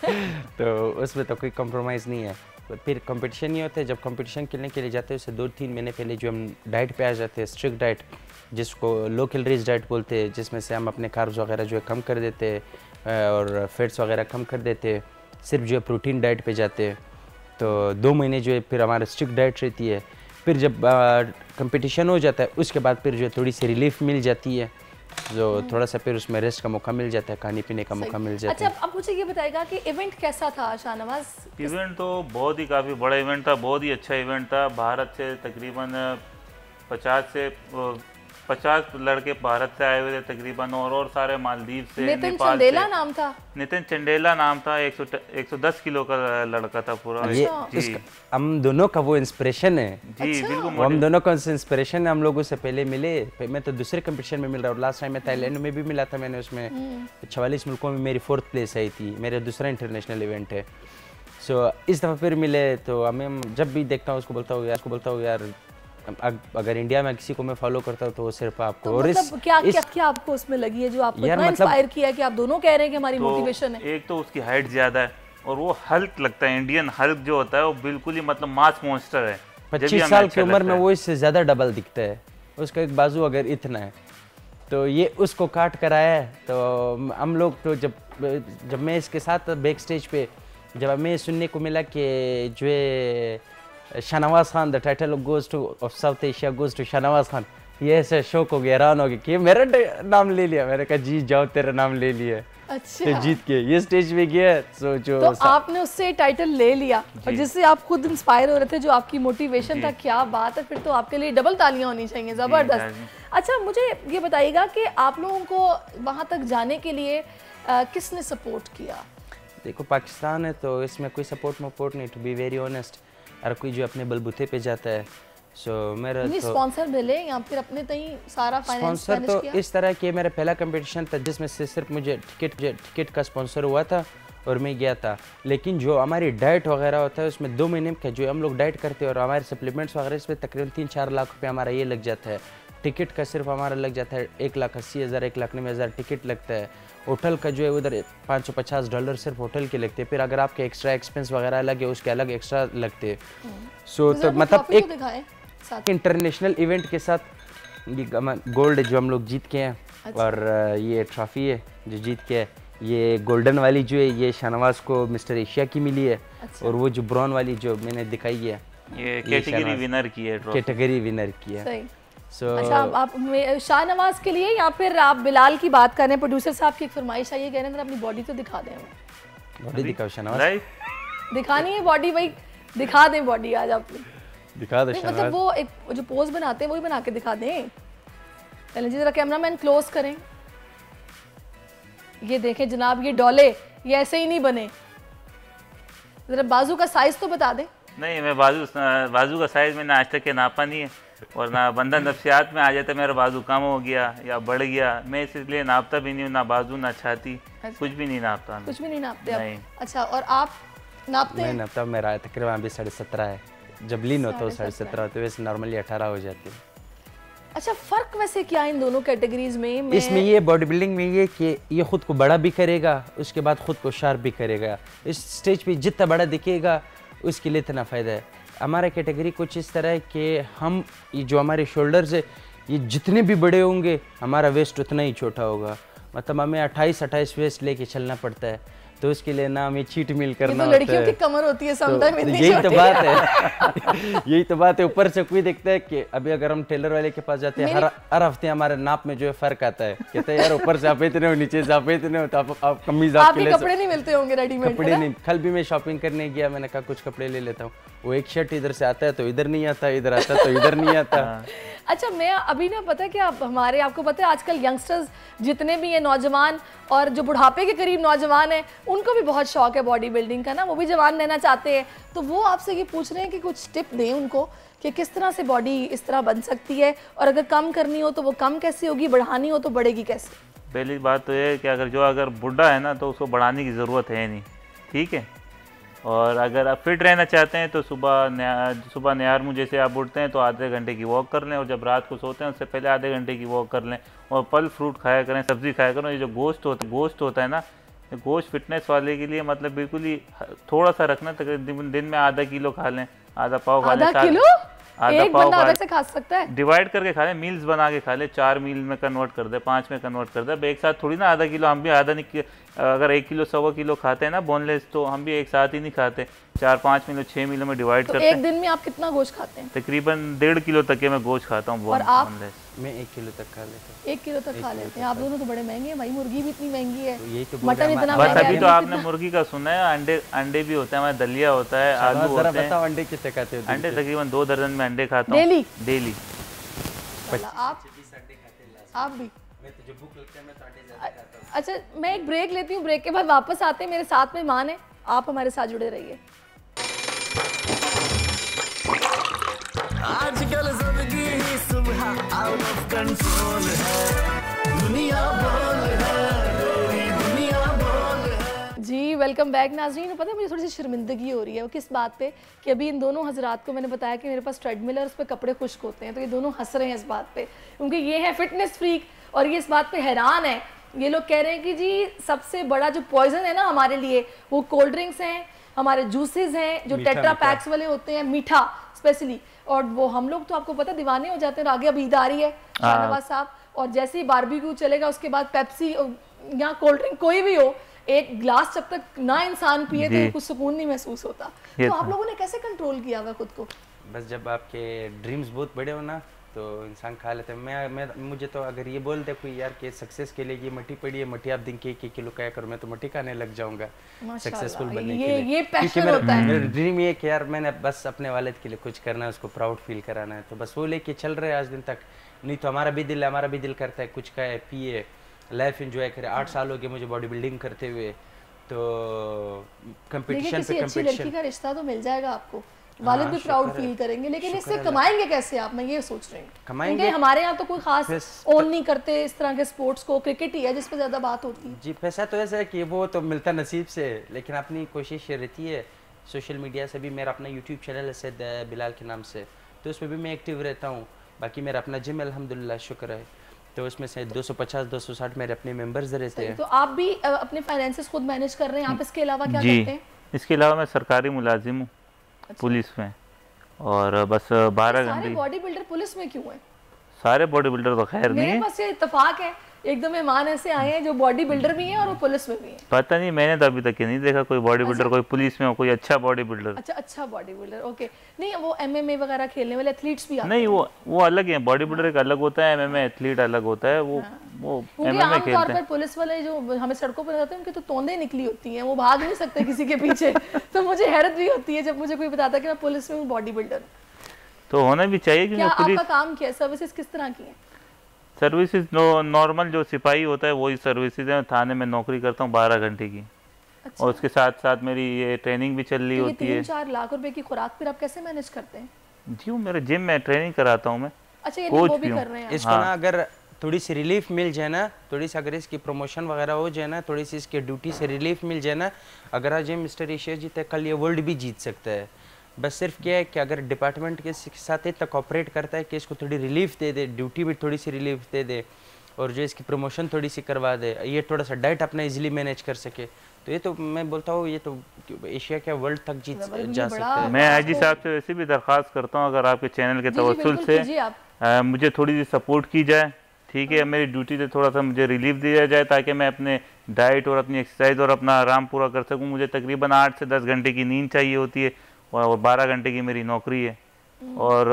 तो उसमें तो कोई कॉम्प्रोमाइज़ नहीं है। तो फिर कंपटीशन नहीं होते, जब कंपटीशन खेलने के लिए जाते हैं उससे 2-3 महीने पहले जो हम डाइट पे आ जाते हैं, स्ट्रिक्ट डाइट जिसको लो कैलोरीज डाइट बोलते हैं, जिसमें से हम अपने कार्ब्स वगैरह जो है कम कर देते हैं और फैट्स वगैरह कम कर देते हैं, सिर्फ जो है प्रोटीन डाइट पे जाते हैं। तो 2 महीने जो है फिर हमारा स्ट्रिक्ट डाइट रहती है। फिर जब कंपटीशन हो जाता है उसके बाद फिर जो है थोड़ी सी रिलीफ मिल जाती है, जो थोड़ा सा फिर उसमें रेस्ट का मौका मिल जाता है, खाने पीने का मौका मिल जाता है। अच्छा, अब मुझे ये बताएगा कि इवेंट कैसा था शाहनवाज? इवेंट तो बहुत ही काफ़ी बड़ा इवेंट था, बहुत ही अच्छा इवेंट था। भारत से तकरीबन 50 लड़के भारत से आए हुए थे तकरीबन, और सारे मालदीव से, नितिन चंदेला नाम था। नितिन चंदेला नाम था, 110 किलो का लड़का था पूरा। ये हम दोनों का वो इंस्पिरेशन है जी। बिल्कुल, हम दोनों का इंस्पिरेशन है। हम लोगों से पहले मिले, मैं तो दूसरे कंपटीशन में मिल रहा हूँ। लास्ट टाइम मैं थाईलैंड में भी मिला था, मैंने उसमें 44 मुल्कों में मेरी 4th प्लेस आई थी। मेरा दूसरा इंटरनेशनल इवेंट है। सो इस दफ़ा फिर मिले तो हमें जब भी देखता हूँ उसको बोलता हूँ यार अगर इंडिया में किसी को मैं फॉलो करता हूँ तो सिर्फ आपको। तो मतलब क्या आपको उसमें लगी है जो आपको इतना इंस्पायर किया कि आप दोनों कह रहे हैं कि हमारी मोटिवेशन है? एक तो उसकी हाइट ज़्यादा है और वो हल्क लगता है। इंडियन हल्क जो होता है वो बिल्कुल ही मतलब मास मॉन्स्टर है। 25 साल की उम्र में वो इससे ज़्यादा डबल दिखता है। उसका एक बाजू अगर इतना है तो ये उसको काट कर आया है। तो हम लोग तो जब मैं इसके साथ बैक स्टेज पे जब हमें सुनने को मिला कि जो है Shahnawaz Khan the title goes to of South Asia goes to Shahnawaz Khan, ये ऐसे शौक हो गया, हैरान हो गया कि मेरा नाम ले लिया। मैंने कहा जी जाओ, तेरा नाम ले लिया। अच्छा। तो जीत के ये स्टेज पे गया। तो आपने उससे टाइटल ले लिया और जिससे आप खुद इंस्पायर हो रहे थे, जो आपकी मोटिवेशन था। क्या बात है, फिर तो आपके लिए डबल तालियां होनी चाहिए, ज़बरदस्त। अच्छा, मुझे ये बताइएगा कि आप लोगों को वहाँ तक जाने के लिए किसने सपोर्ट किया? देखो, पाकिस्तान है तो इसमें कोई सपोर्ट नहीं, टू बी वेरी ऑनेस्ट। हर कोई जो अपने बलबूते पे जाता है। सो मेरा तो स्पॉन्सर मिले या फिर अपने तई सारा फाइनेंस स्पॉन्सर तो इस तरह के मेरा पहला कंपटीशन था जिसमें से सिर्फ मुझे टिकट का स्पॉन्सर हुआ था और मैं गया था। लेकिन जो हमारी डाइट वगैरह होता है उसमें 2 महीने का जो हम लोग डाइट करते हैं और हमारे सप्लीमेंट्स वगैरह इसमें तकरीबन 3-4 लाख रुपये हमारा ये लग जाता है। टिकट का सिर्फ हमारा लग जाता है 1,80,000 1,90,000 टिकट लगता है। होटल का जो है उधर $550 सिर्फ होटल के लगते हैं। फिर अगर आपके एक्स्ट्रा एक्सपेंस वगैरह अलग है उसके अलग एक्स्ट्रा लगते हैं। सो तो मतलब एक इंटरनेशनल इवेंट के साथ ये गोल्ड जो हम लोग जीत के हैं। अच्छा। और ये ट्रॉफी है जो जीत के है। ये गोल्डन वाली जो है ये शाहनवाज को मिस्टर एशिया की मिली है। अच्छा। और वो जो ब्राउन वाली जो मैंने दिखाई है ये कैटेगरी विनर की है, कैटेगरी विनर की है। सही। अच्छा, आप शाहनवाज के लिए या फिर आप बिलाल की बात कर रहे हैं? प्रोड्यूसर साहब की एक फरमाइश आई है, कह रहे हैं अपनी बॉडी तो दिखा दें। बॉडी दिखाओ शाहनवाज। दिखानी है बॉडी भाई, दिखा दें बॉडी आज आप। दिखा दो शाहनवाज। मतलब वो एक जो पोज बनाते हैं वही बना के दिखा दें। पहले जी जरा कैमरामैन क्लोज करें। ये देखें जनाब, ये डोले ये ऐसे ही नहीं बने। जरा बाजू का साइज तो बता दें। नहीं, मैं बाजू का साइज मैंने आज तक के नापा नहीं है, और ना बंदा नफ्सियात में आ जाता मेरा बाजू कम हो गया या बढ़ गया, मैं इसलिए नापता भी नहीं हूँ, ना बाजू ना छाती। अच्छा। कुछ भी नहीं नापता। कुछ भी नहीं नापते आप? अच्छा, और आप नापते हैं? मैं नापता, मेरा तकरीबन अभी 17.5 है। जब लीन होता है 17.5 होता है, वैसे नॉर्मली 18 हो जाती है। अच्छा, फर्क वैसे क्या है इन दोनों कैटेगरीज में? इसमें ये बॉडी बिल्डिंग में ये कि ये खुद को बड़ा भी करेगा, उसके बाद खुद को शार्प भी करेगा। इस स्टेज पे जितना बड़ा दिखेगा उसके लिए इतना फ़ायदा है। हमारा कैटेगरी कुछ इस तरह है कि हम ये जो हमारे शोल्डर्स है ये जितने भी बड़े होंगे हमारा वेस्ट उतना ही छोटा होगा। मतलब हमें 28 वेस्ट लेके चलना पड़ता है, तो उसके लिए ना हमें चीट मील करना होता है। लड़कियों की कमर होती है समटाइम इतनी यही तो बात है। यही तो बात है। ऊपर से कोई देखता है कि अभी अगर हम टेलर वाले के पास जाते हैं हर हफ्ते हमारे नाप में जो है फर्क आता है। कहते हैं यार ऊपर से आप इतने हो, नीचे से आप इतने हो, तो आप कमीज आपके लिए कपड़े नहीं मिलते होंगे रेडीमेड? कपड़े नहीं। कल भी मैं शॉपिंग करने गया, मैंने कहा कुछ कपड़े ले लेता हूँ। वो एक शर्ट इधर से आता है तो इधर नहीं आता, इधर आता है तो इधर नहीं आता। अच्छा, मैं अभी ना पता है कि आपको पता है आजकल यंगस्टर्स जितने भी हैं नौजवान और जो बुढ़ापे के करीब नौजवान हैं उनको भी बहुत शौक है बॉडी बिल्डिंग का ना, वो भी जवान रहना चाहते हैं। तो वो आपसे ये पूछ रहे हैं कि कुछ टिप दें उनको कि किस तरह से बॉडी इस तरह बन सकती है, और अगर कम करनी हो तो वो कम कैसे होगी, बढ़ानी हो तो बढ़ेगी कैसे? पहली बात तो ये है कि अगर बुढ़ा है ना तो उसको बढ़ाने की ज़रूरत है नहीं, ठीक है। और अगर आप फिट रहना चाहते हैं तो सुबह न्यार मुँह जैसे आप उठते हैं तो आधे घंटे की वॉक कर लें, और जब रात को सोते हैं उससे पहले आधे घंटे की वॉक कर लें, और फल फ्रूट खाया करें, सब्ज़ी खाया करें। ये जो गोश्त होता है ना, गोश्त फिटनेस वाले के लिए मतलब बिल्कुल ही थोड़ा सा रखना, तकरीबन दिन में आधा किलो खा लें, आधा पाव खा लें। आधा किलो? एक बंदा आधा से खा सकता है? डिवाइड करके खा लें, मील्स बना के खा लें, 4 मील में कन्वर्ट कर दे, 5 में कन्वर्ट कर दे। एक साथ थोड़ी ना आधा किलो, हम भी आधा नहीं, अगर 1 किलो 1.25 किलो खाते हैं ना बोनलेस, तो हम भी एक साथ ही नहीं खाते, 4-5 मिलो 6 मिलो में डिवाइड करते हैं। एक दिन में आप कितना गोश्त खाते हैं? तकरीबन 1.5 किलो तक के मैं गोश्त खाता हूँ बोनलेस। मैं 1 किलो तक खा लेता हूँ। 1 किलो तक खा लेते हैं? आप दोनों तो बड़े महंगे हैं भाई, मुर्गी भी इतनी महंगी है, तो मटन इतना महंगा है। अभी तो आपने मुर्गी का सुना है, अंडे भी होते हैं, हमारे दलिया होता है, आलू होते हैं। अंडे कितने खाते हो? अंडे तकरीबन 2 दर्जन में अंडे खाता हूँ डेली। आप भी? अच्छा, मैं एक ब्रेक लेती हूँ, ब्रेक के बाद वापस आते हैं। मेरे साथ मेहमान है, आप हमारे साथ जुड़े रहिए। आजकल जिंदगी ही सुबह आउट ऑफ कंट्रोल है, दुनिया बोल है, दुनिया बोल है। जी वेलकम बैक नाज़रीन। पता है मुझे थोड़ी सी शर्मिंदगी हो रही है वो किस बात पे कि अभी इन दोनों हजरात को मैंने बताया कि मेरे पास ट्रेडमिल है और उस पर कपड़े खुश्क होते हैं, तो ये दोनों हंस रहे हैं इस बात पे, क्योंकि ये है फिटनेस फ्रीक और ये इस बात पे हैरान है। ये लोग कह रहे हैं कि जी सबसे बड़ा जो पॉइजन है ना हमारे लिए वो कोल्ड ड्रिंक्स हैं, हमारे जूसेस हैं जो टेट्रा पैक्स वाले होते हैं, मीठा स्पेशली, और वो हम लोग तो आपको पता दीवाने हो जाते हैं। आगे अब ईद आ रही है शाहनवाज साहब, और जैसे ही बारबेक्यू चलेगा उसके बाद पेप्सी या कोल्ड ड्रिंक कोई भी हो, एक ग्लास जब तक ना इंसान पिए तो कुछ सुकून नहीं महसूस होता। तो आप लोगों ने कैसे कंट्रोल किया हुआ खुद को? बस जब आपके ड्रीम्स बहुत बड़े हो ना तो इंसान खा लेते हैं। मुझे तो अगर ये बोल दे कोई यार कि सक्सेस के लिए ये मट्टी पड़ी है, मट्टी आप दिन के 1 किलो खाया करो, मैं तो मट्टी खाने लग जाऊंगा सक्सेसफुल बनने के लिए। ये पैशन होता है। मेरा ड्रीम ये कि यार मैंने बस अपने वालिद के लिए कुछ करना है, उसको प्राउड फील कराना है, तो बस वो लेके चल रहे हैं आज दिन तक। नहीं तो हमारा भी दिल करता है कुछ खाए पिए, लाइफ एंजॉय करे। 8 साल हो गए मुझे बॉडी बिल्डिंग करते हुए, तो कंपटीशन पे अच्छी लड़की का रिश्ता तो मिल जाएगा आपको, वालिद भी प्राउड फील करेंगे, लेकिन इससे कमाएंगे कैसे आप? मैं ये सोच रही हूँ, क्योंकि हमारे यहाँ तो कोई खास ओन नहीं करते इस तरह के स्पोर्ट्स को, क्रिकेट ही है जिस पे ज्यादा बात होती है। जी पैसा तो ऐसा है कि वो तो मिलता नसीब से, लेकिन अपनी कोशिश ये रहती है। सोशल मीडिया से भी मेरा अपना यूट्यूब चैनल है सैयद बिलाल के नाम से, तो उसमें भी मैं एक्टिव रहता हूँ। बाकी मेरा अपना जिम अल्हम्दुलिल्लाह शुक्र है, तो उसमें से 250-260 मेरे अपने मेंबर्स रहते हैं। तो आप भी अपने फाइनेंसेस खुद मैनेज कर रहे हैं? आप इसके अलावा क्या करते हैं? इसके अलावा मैं सरकारी मुलाजिम हूँ पुलिस में, और बस 12 घंटे। सारे बॉडी बिल्डर पुलिस में क्यों है? सारे बॉडी बिल्डर तो खैर नहीं है, मेरे पास ये इत्तेफाक है एक दो मेहमान ऐसे आए हैं जो बॉडी बिल्डर भी हैं और वो पुलिस में भी हैं। पता नहीं, मैंने तो अभी तक नहीं देखा कोई बॉडी बिल्डर, कोई पुलिस में हो, कोई अच्छा बॉडी बिल्डर। अच्छा बॉडी बिल्डर, ओके। नहीं वो MMA वगैरह खेलने वाले एथलीट्स भी आते नहीं, वो अलग है, बॉडी बिल्डर एक अलग होता है, MMA एथलीट अलग होता है। वो MMA खेलते हैं। पर पुलिस वाले जो हमें सड़कों पर जाते हैं उनकी तो तोंदें निकली होती हैं, वो भाग नहीं सकते किसी के पीछे। तो मुझे हैरत भी होती है जब मुझे कोई बताता कि मैं पुलिस में हूँ, बॉडी बिल्डर। तो होना भी चाहिए। क्या आपका काम क्या है, सर्विसेज किस तरह की हैं? सर्विसेज नॉर्मल जो सिपाही होता है वही सर्विसेज है। थाने में नौकरी करता हूँ 12 घंटे की। अच्छा। और उसके साथ साथ मेरी ये ट्रेनिंग भी चल रही होती है। 3-4 लाख रुपए की खुराक फिर आप कैसे मैनेज करते हैं? जी मेरे जिम में ट्रेनिंग कराता हूँ मैं। अच्छा, ये वो भी कर रहे हैं। इसको ना अगर थोड़ी सी रिलीफ मिल जाए ना, थोड़ी सी अगर इसकी प्रमोशन वगैरह हो जाए ना, थोड़ी सी इसकी ड्यूटी से रिलीफ मिल जाए ना, अगर आज ये मिस्टर एशिया जीते कल ये वर्ल्ड भी जीत सकता है। बस सिर्फ क्या है कि अगर डिपार्टमेंट के साथ इतना कोऑपरेट करता है कि इसको थोड़ी रिलीफ दे दे, ड्यूटी भी थोड़ी सी रिलीफ दे दे और जो इसकी प्रमोशन थोड़ी सी करवा दे, ये थोड़ा सा डाइट अपना इजीली मैनेज कर सके, तो ये तो मैं बोलता हूँ ये तो एशिया के वर्ल्ड तक जीत जा सकता है। मैं आईजी साहब से वैसे भी दरख्वास्त करता हूँ अगर आपके चैनल के तवस्सुल से मुझे थोड़ी सी सपोर्ट की जाए, ठीक है, मेरी ड्यूटी से थोड़ा सा मुझे रिलीफ दिया जाए ताकि मैं अपने डाइट और अपनी एक्सरसाइज और अपना आराम पूरा कर सकूँ। मुझे तकरीबन 8 से 10 घंटे की नींद चाहिए होती है और 12 घंटे की मेरी नौकरी है। और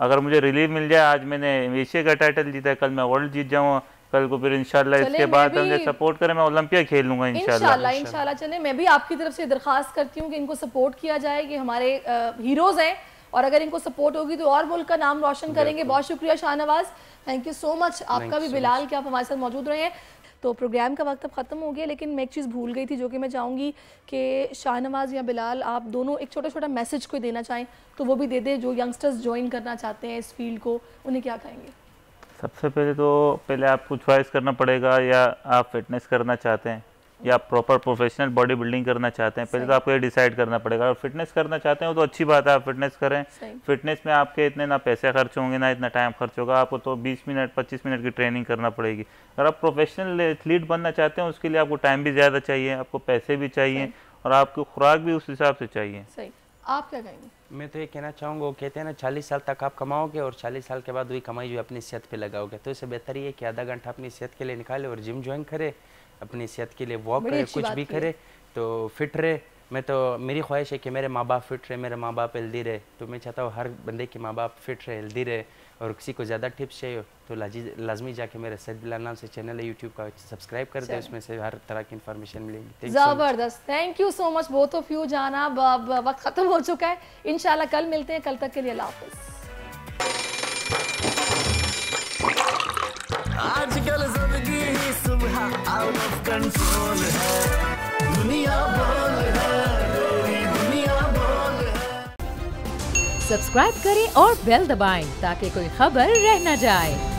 अगर मुझे रिलीफ मिल जाए, आज मैंने एशिया का टाइटल जीता है, कल मैं वर्ल्ड जीत जाऊँ, कल को फिर इंशाल्लाह इसके बाद मुझे सपोर्ट करें, मैं ओलंपिया खेल लूंगा इंशाल्लाह। चले, मैं भी आपकी तरफ से दरख्वास्त करती हूँ कि इनको सपोर्ट किया जाए, कि हमारे हीरोज हैं और अगर इनको सपोर्ट होगी तो और मुल्क का नाम रोशन करेंगे। बहुत शुक्रिया Shahnawaz, thank you so much. आपका भी बिलाल कि आप हमारे साथ मौजूद रहे हैं। तो प्रोग्राम का वक्त अब ख़त्म हो गया, लेकिन मैं एक चीज़ भूल गई थी जो कि मैं चाहूँगी कि शाहनवाज या बिलाल आप दोनों एक छोटा छोटा मैसेज कोई देना चाहें तो वो भी दे दें, जो यंगस्टर्स ज्वाइन करना चाहते हैं इस फील्ड को, उन्हें क्या कहेंगे? सबसे पहले तो आपको चॉइस करना पड़ेगा, या आप फिटनेस करना चाहते हैं या प्रॉपर प्रोफेशनल बॉडी बिल्डिंग करना चाहते हैं, पहले तो आपको ये डिसाइड करना पड़ेगा। और फिटनेस करना चाहते हैं तो अच्छी बात है, आप फिटनेस करें। फिटनेस में आपके इतने ना पैसे खर्च होंगे ना इतना टाइम खर्च होगा, आपको तो 20 मिनट 25 मिनट की ट्रेनिंग करना पड़ेगी। अगर आप प्रोफेशनल एथलीट बनना चाहते हैं उसके लिए आपको टाइम भी ज़्यादा चाहिए, आपको पैसे भी चाहिए और आपको खुराक भी उस हिसाब से चाहिए। सही, आप क्या कहेंगे? मैं तो ये कहना चाहूँगा, वो कहते हैं ना 40 साल तक आप कमाओगे और 40 साल के बाद वही कमाई जो अपनी सेहत पे लगाओगे, तो इससे बेहतर ये कि आधा घंटा अपनी सेहत के लिए निकाले और जिम ज्वाइन करे, अपनी सेहत के लिए वॉक करे, कुछ भी करे तो फिट रहे। मैं तो मेरी ख्वाहिश है कि मेरे माँ बाप फिट रहे, मेरे माँ बाप हेल्दी रहे, तो मैं चाहता हूँ हर बंदे के माँ बाप फिट रहे, हेल्दी रहे। और किसी को ज़्यादा टिप्स चाहिए तो लाजमी जाके मेरे सैयद बिलाल नाम से चैनल है यूट्यूब का, सब्सक्राइब कर दे, उसमें से हर तरह की इन्फॉर्मेशन मिलेगी। ज़बरदस्त, thank you so much both of you. जाना वक्त ख़त्म हो चुका है, इंशाल्लाह कल मिलते हैं, कल तक के लिए अल्लाह हाफ़िज़। आजकल ज़िंदगी ही सुबह आउट ऑफ कंट्रोल है, दुनिया बोल है, दुनिया बोल है। सब्सक्राइब करें और बेल दबाएं ताकि कोई खबर रह न जाए।